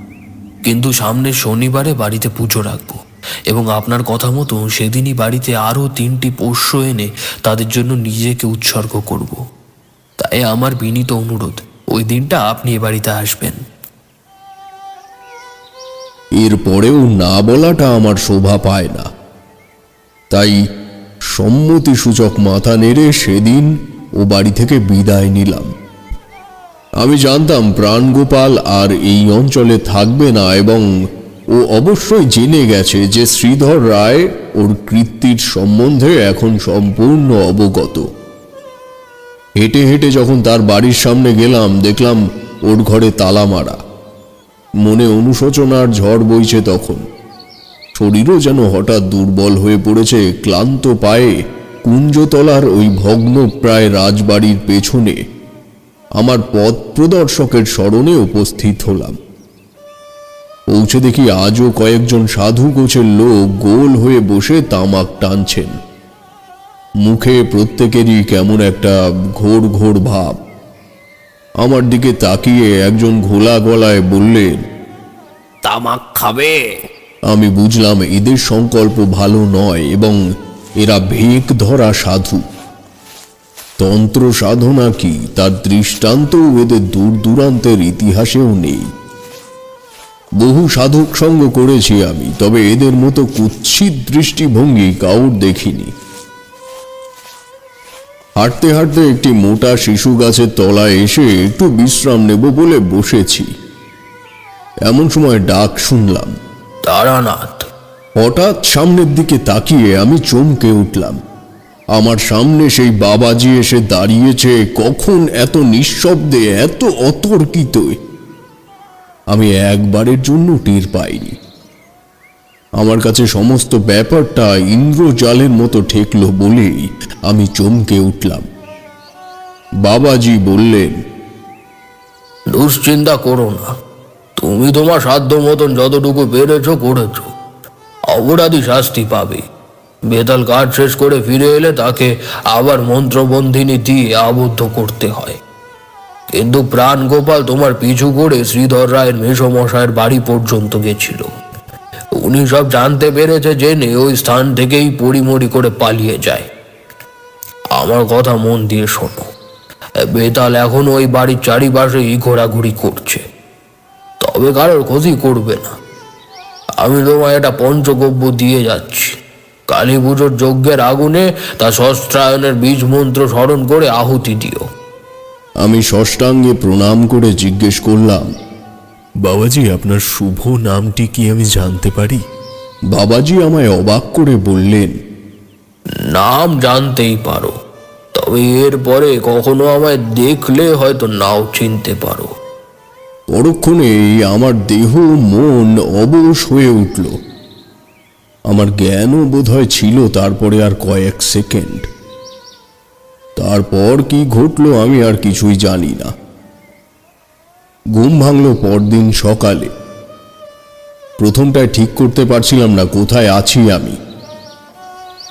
[SPEAKER 5] কিন্তু সামনের শনিবারে বাড়িতে পুজো রাখবো এবং আপনার কথা মতো সেদিনই বাড়িতে আরও 3টি পোষ্য এনে তাদের জন্য নিজেকে উৎসর্গ করব। তাই আমার বিনীত অনুরোধ, ওই দিনটা আপনি এ বাড়িতে আসবেন।
[SPEAKER 2] এরপরেও না বলাটা আমার শোভা পায় না, তাই সম্মতিসূচক মাথা নেড়ে সেদিন ও বাড়ি থেকে বিদায় নিলাম। আমি জানতাম প্রাণগোপাল আর এই অঞ্চলে থাকবে না এবং ও অবশ্যই জেনে গেছে যে শ্রীধর রায় ওর কৃত্তির সম্বন্ধে এখন সম্পূর্ণ অবগত। হেঁটে হেঁটে যখন তার বাড়ির সামনে গেলাম, দেখলাম ওর ঘরে তালা মারা। মনে অনুশোচনার ঝড় বইছে তখন। শরীরও যেন হঠাৎ দুর্বল হয়ে পড়েছে। ক্লান্ত পায়ে কুঞ্জতলার ওই ভগ্নপ্রায় রাজবাড়ির পেছনে আমার পথ প্রদর্শকের স্মরণে উপস্থিত হলাম। পৌঁছে দেখি আজও কয়েকজন সাধু গোছের লোক গোল হয়ে বসে তামাক টানছেন। মুখে প্রত্যেকেরই কেমন একটা ঘোর ঘোর ভাব। আমার দিকে তাকিয়ে একজন ঘোলা গলায় বললেন,
[SPEAKER 5] তামাক খাবে?
[SPEAKER 2] আমি বুঝলাম এদের সংকল্প ভালো নয় এবং এরা ভেক ধরা সাধু। তন্ত্র সাধনা কি তার দৃষ্টান্ত এদের দূর দূরান্তের ইতিহাসেও নেই। বহু সাধক সঙ্গ করেছি আমি, তবে এদের মতো কুৎসিত দৃষ্টিভঙ্গি কাউর দেখিনি। হাঁটতে হাঁটতে একটি মোটা শিশু গাছের তলায় এসে একটু বিশ্রাম নেব বলে বসেছি। এমন সময় ডাক শুনলাম,
[SPEAKER 5] তারানাথ।
[SPEAKER 2] হঠাৎ সামনের দিকে তাকিয়ে আমি চমকে উঠলাম। আমার সামনে সেই বাবাজি এসে দাঁড়িয়েছে। কখন এত নিঃশব্দে, এত অতর্কিত আমি একবারের জন্য টের পাইনি। আমার কাছে সমস্ত ব্যাপারটা ইন্দ্রজালের মতো ঠেকল বলেই আমি চমকে উঠলাম। বাবাজি বললেন,
[SPEAKER 5] দুশ্চিন্তা করো না, তুমি তোমার সাধ্য মতন যতটুকু পেরেছ করেছ। অপরাধী শাস্তি পাবে। বেতাল কাজ শেষ করে ফিরে এলে তাকে আবার মন্ত্রবন্ধিনী দিয়ে আবদ্ধ করতে হয়। কিন্তু প্রাণগোপাল তোমার পিছু করে শ্রীধর রায়ের মেসমশায়ের বাড়ি পর্যন্ত গেছিল। উনি সব জানতে পেরেছে জেনে ওই স্থান থেকেই পরিমরি করে পালিয়ে যায়। আমার কথা মন দিয়ে শোনো, বেতাল এখন ওই বাড়ির চারিপাশেই ঘোরাঘুরি করছে, তবে কারোর ক্ষতি করবে না। আমি তোমায় একটা পঞ্চগব্য দিয়ে যাচ্ছি। কালী পুজোর যজ্ঞের আগুনে তা শস্ত্রায়নের বীজ মন্ত্র স্মরণ করে আহুতি দিও।
[SPEAKER 2] আমি ষষ্ঠাঙ্গে প্রণাম করে জিজ্ঞেস করলাম,
[SPEAKER 4] বাবাজি, আপনার শুভ নামটি কি আমি জানতে পারি?
[SPEAKER 2] বাবাজি আমায় অবাক করে বললেন,
[SPEAKER 5] নাম জানতেই পারো, তবে এরপরে কখনো আমায় দেখলে হয়তো নাও চিনতে পারো।
[SPEAKER 2] পরক্ষণেই আমার দেহ মন অবশ হয়ে উঠল। আমার জ্ঞানও বোধহয় ছিল তারপরে আর কয়েক সেকেন্ড। তারপর কি ঘটলো আমি আর কিছুই জানি না। ঘুম ভাঙল পরদিন সকালে। প্রথমটায় ঠিক করতে পারছিলাম না কোথায় আছি আমি।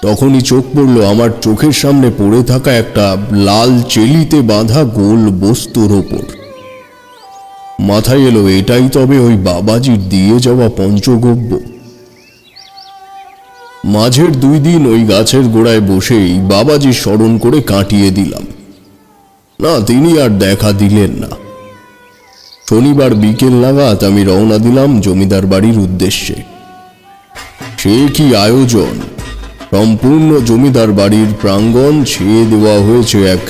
[SPEAKER 2] তখনই চোখ পড়ল আমার চোখের সামনে পড়ে থাকা একটা লাল চেলিতে বাঁধা গোল বস্তুর ওপর। মাথায় এলো এটাই তবে ওই বাবাজির দিয়ে যাওয়া পঞ্চগব্য। মাঝের 2 দিন ওই গাছের গোড়ায় বসেই বাবাজি স্মরণ করে কাটিয়ে দিলাম। না, তিনি আর দেখা দিলেন না। শনিবার বিকেল নাগাদ আমি রওনা দিলাম জমিদার বাড়ির উদ্দেশ্যে। সে কি আয়োজন! সম্পূর্ণ জমিদার বাড়ির প্রাঙ্গণ ছেয়ে দেওয়া হয়েছে এক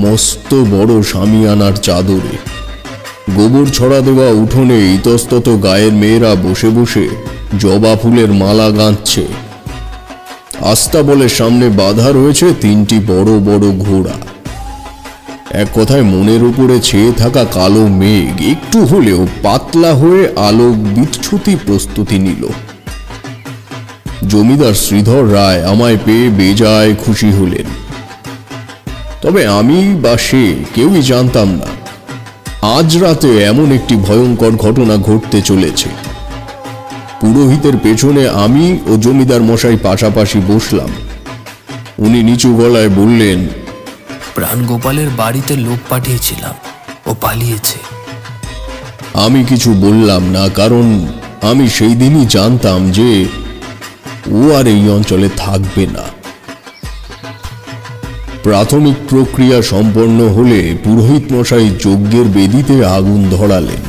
[SPEAKER 2] মস্ত বড় শামিয়ানার চাদরে। গোবর ছড়া দেওয়া উঠোনে ইতস্তত গায়ের মেয়েরা বসে বসে জবা ফুলের মালা গাঁথছে। আস্তাবলের সামনে বাঁধা রয়েছে 3টি বড় বড় ঘোড়া। এক কথায় মনের উপরে ছেয়ে থাকা কালো মেঘ একটু হলেও পাতলা হয়ে আলোক বিচ্ছুতি প্রস্তুতি নিল। জমিদার শ্রীধর রায় আমায় পেয়ে বেজায় খুশি হলেন। তবে আমি বা সে কেউই জানতাম না আজ রাতে এমন একটি ভয়ঙ্কর ঘটনা ঘটতে চলেছে। পুরোহিতের পেছনে আমি ও জমিদার মশাই পাশাপাশি বসলাম। উনি নিচু গলায় বললেন,
[SPEAKER 5] প্রাণগোপালের বাড়িতে লোক পাঠিয়েছিলাম, ও পালিয়েছে।
[SPEAKER 2] আমি কিছু বললাম না, কারণ আমি সেই দিনই জানতাম যে ও আর এই অঞ্চলে থাকবে না। প্রাথমিক প্রক্রিয়া সম্পন্ন হলে পুরোহিত মশাই যজ্ঞের বেদিতে আগুন ধরালেন।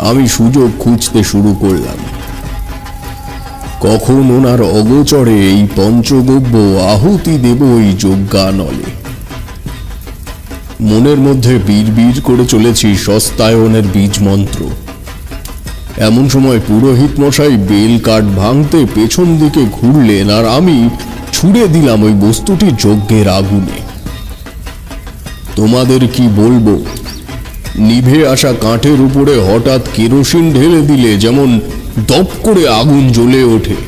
[SPEAKER 2] আমি সুযোগ খুঁজতে শুরু করলাম, কখন ওনার অগোচরে এই পঞ্চগব্য আহুতি দেব এই যজ্ঞানলে। মনের মধ্যে বীর করে চলেছি সস্তায়নের বীজ মন্ত্র। এমন সময় পুরোহিত মশাই বেল কাঠ ভাঙতে পেছন দিকে ঘুরলেন, আর আমি ছুড়ে দিলাম ওই বস্তুটি যজ্ঞের আগুনে। তোমাদের কি বলবো, নিভে আসা কাঠের উপরে হঠাৎ কেরোসিন ঢেলে দিলে যেমন দপ করে আগুন জ্বলে ওঠে,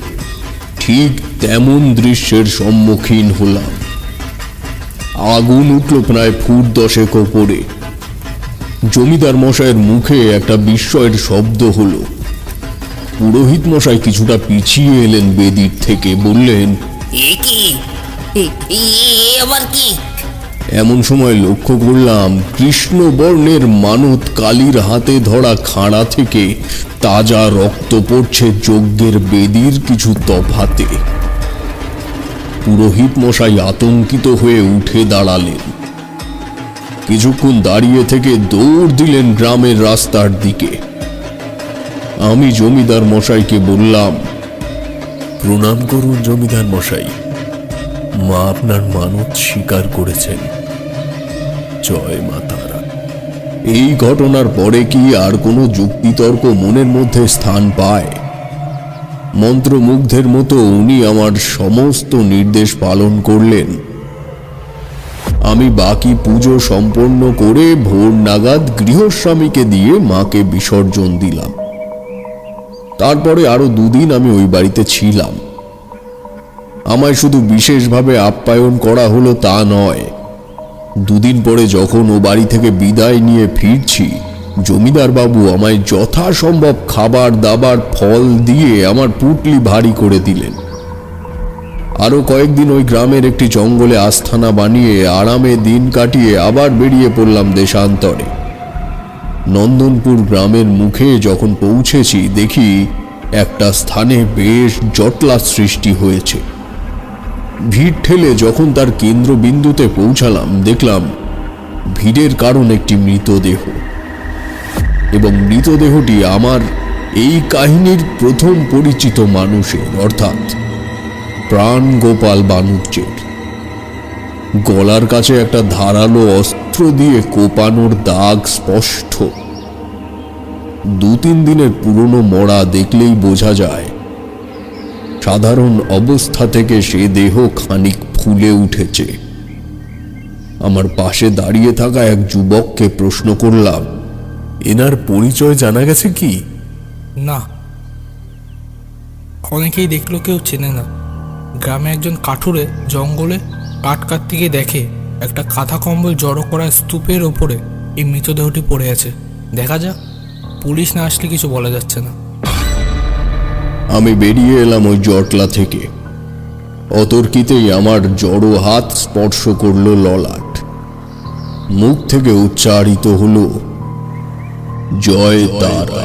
[SPEAKER 2] ঠিক তেমন দৃশ্যের সম্মুখীন হলাম। আগুন উঠল প্রায় ফুট 10 ওপরে। জমিদার মশাইয়ের মুখে একটা বিস্ময়ের শব্দ হলো। পুরোহিত মশাই কিছুটা পিছিয়ে এলেন বেদির থেকে, বললেন,
[SPEAKER 3] এ কি আবার কি?
[SPEAKER 2] এমন সময় লক্ষ্য করলাম কৃষ্ণবর্ণের মানত কালীর হাতে ধরা খাঁড়া থেকে তাজা রক্ত পড়ছে যজ্ঞের বেদির কিছু তফাতে। পুরোহিত মশাই আতঙ্কিত হয়ে উঠে দাঁড়ালেন। কিছুক্ষণ দাঁড়িয়ে থেকে দৌড় দিলেন গ্রামের রাস্তার দিকে। আমি জমিদার মশাইকে বললাম,
[SPEAKER 4] প্রণাম করুন জমিদার মশাই, মা আপনার মানত স্বীকার করেছেন। জয় মা তারা।
[SPEAKER 2] এই ঘটনার পরে কি আর কোনো যুক্তিতর্ক মনের মধ্যে স্থান পায়? মন্ত্রমুগ্ধের মতো উনি আমার সমস্ত নির্দেশ পালন করলেন। আমি বাকি পুজো সম্পন্ন করে ভোর নাগাদ গৃহস্বামীকে দিয়ে মাকে বিসর্জন দিলাম। তারপরে আরো 2 দিন আমি ওই বাড়িতে ছিলাম। আমায় শুধু বিশেষভাবে আপ্যায়ন করা হলো তা নয়, 2 দিন পরে যখন ও বাড়ি থেকে বিদায় নিয়ে ফিরছি, জমিদার বাবু আমায় যথাসম্ভব খাবার দাবার ফল দিয়ে আমার পুটলি ভারী করে দিলেন। আরো কয়েকদিন ওই গ্রামের একটি জঙ্গলে আস্থানা বানিয়ে আরামে দিন কাটিয়ে আবার বেরিয়ে পড়লাম দেশান্তরে। নন্দনপুর গ্রামের মুখে যখন পৌঁছেছি, দেখি একটা স্থানে বেশ জটলা সৃষ্টি হয়েছে। ভিড় ঠেলে যখন তার কেন্দ্রবিন্দুতে পৌঁছালাম, দেখলাম ভিড়ের কারণ একটি মৃতদেহ, এবং মৃতদেহটি আমার এই কাহিনীর প্রথম পরিচিত মানুষের, অর্থাৎ প্রাণগোপাল বানুজ্যের। গলার কাছে একটা ধারালো অস্ত্র দিয়ে কোপানোর দাগ স্পষ্ট। 2-3 দিনের পুরনো মরা দেখলেই বোঝা যায় সাধারণ অবস্থা থেকে সে দেহ খানিক ফুলে উঠেছে। আমার পাশে দাঁড়িয়ে থাকা এক যুবককে প্রশ্ন করলাম,
[SPEAKER 4] এনার পরিচয় জানা গেছে কি?
[SPEAKER 8] না, অনেকেই দেখলো কেউ চেনে না। গ্রামে একজন কাঠুরে জঙ্গলে কাঠ কাটতে গিয়ে দেখে একটা কাঁথা কম্বল জড়ো করা স্তূপের ওপরে এই মৃতদেহটি পড়ে আছে। দেখা যাক, পুলিশ না আসলে কিছু বলা যাচ্ছে না।
[SPEAKER 2] আমি বেরিয়ে এলাম ওই জটলা থেকে। অতর্কিতেই আমার জড়ো হাত স্পর্শ করলো ললাট। মুখ থেকে উচ্চারিত হলো, জয় তারা।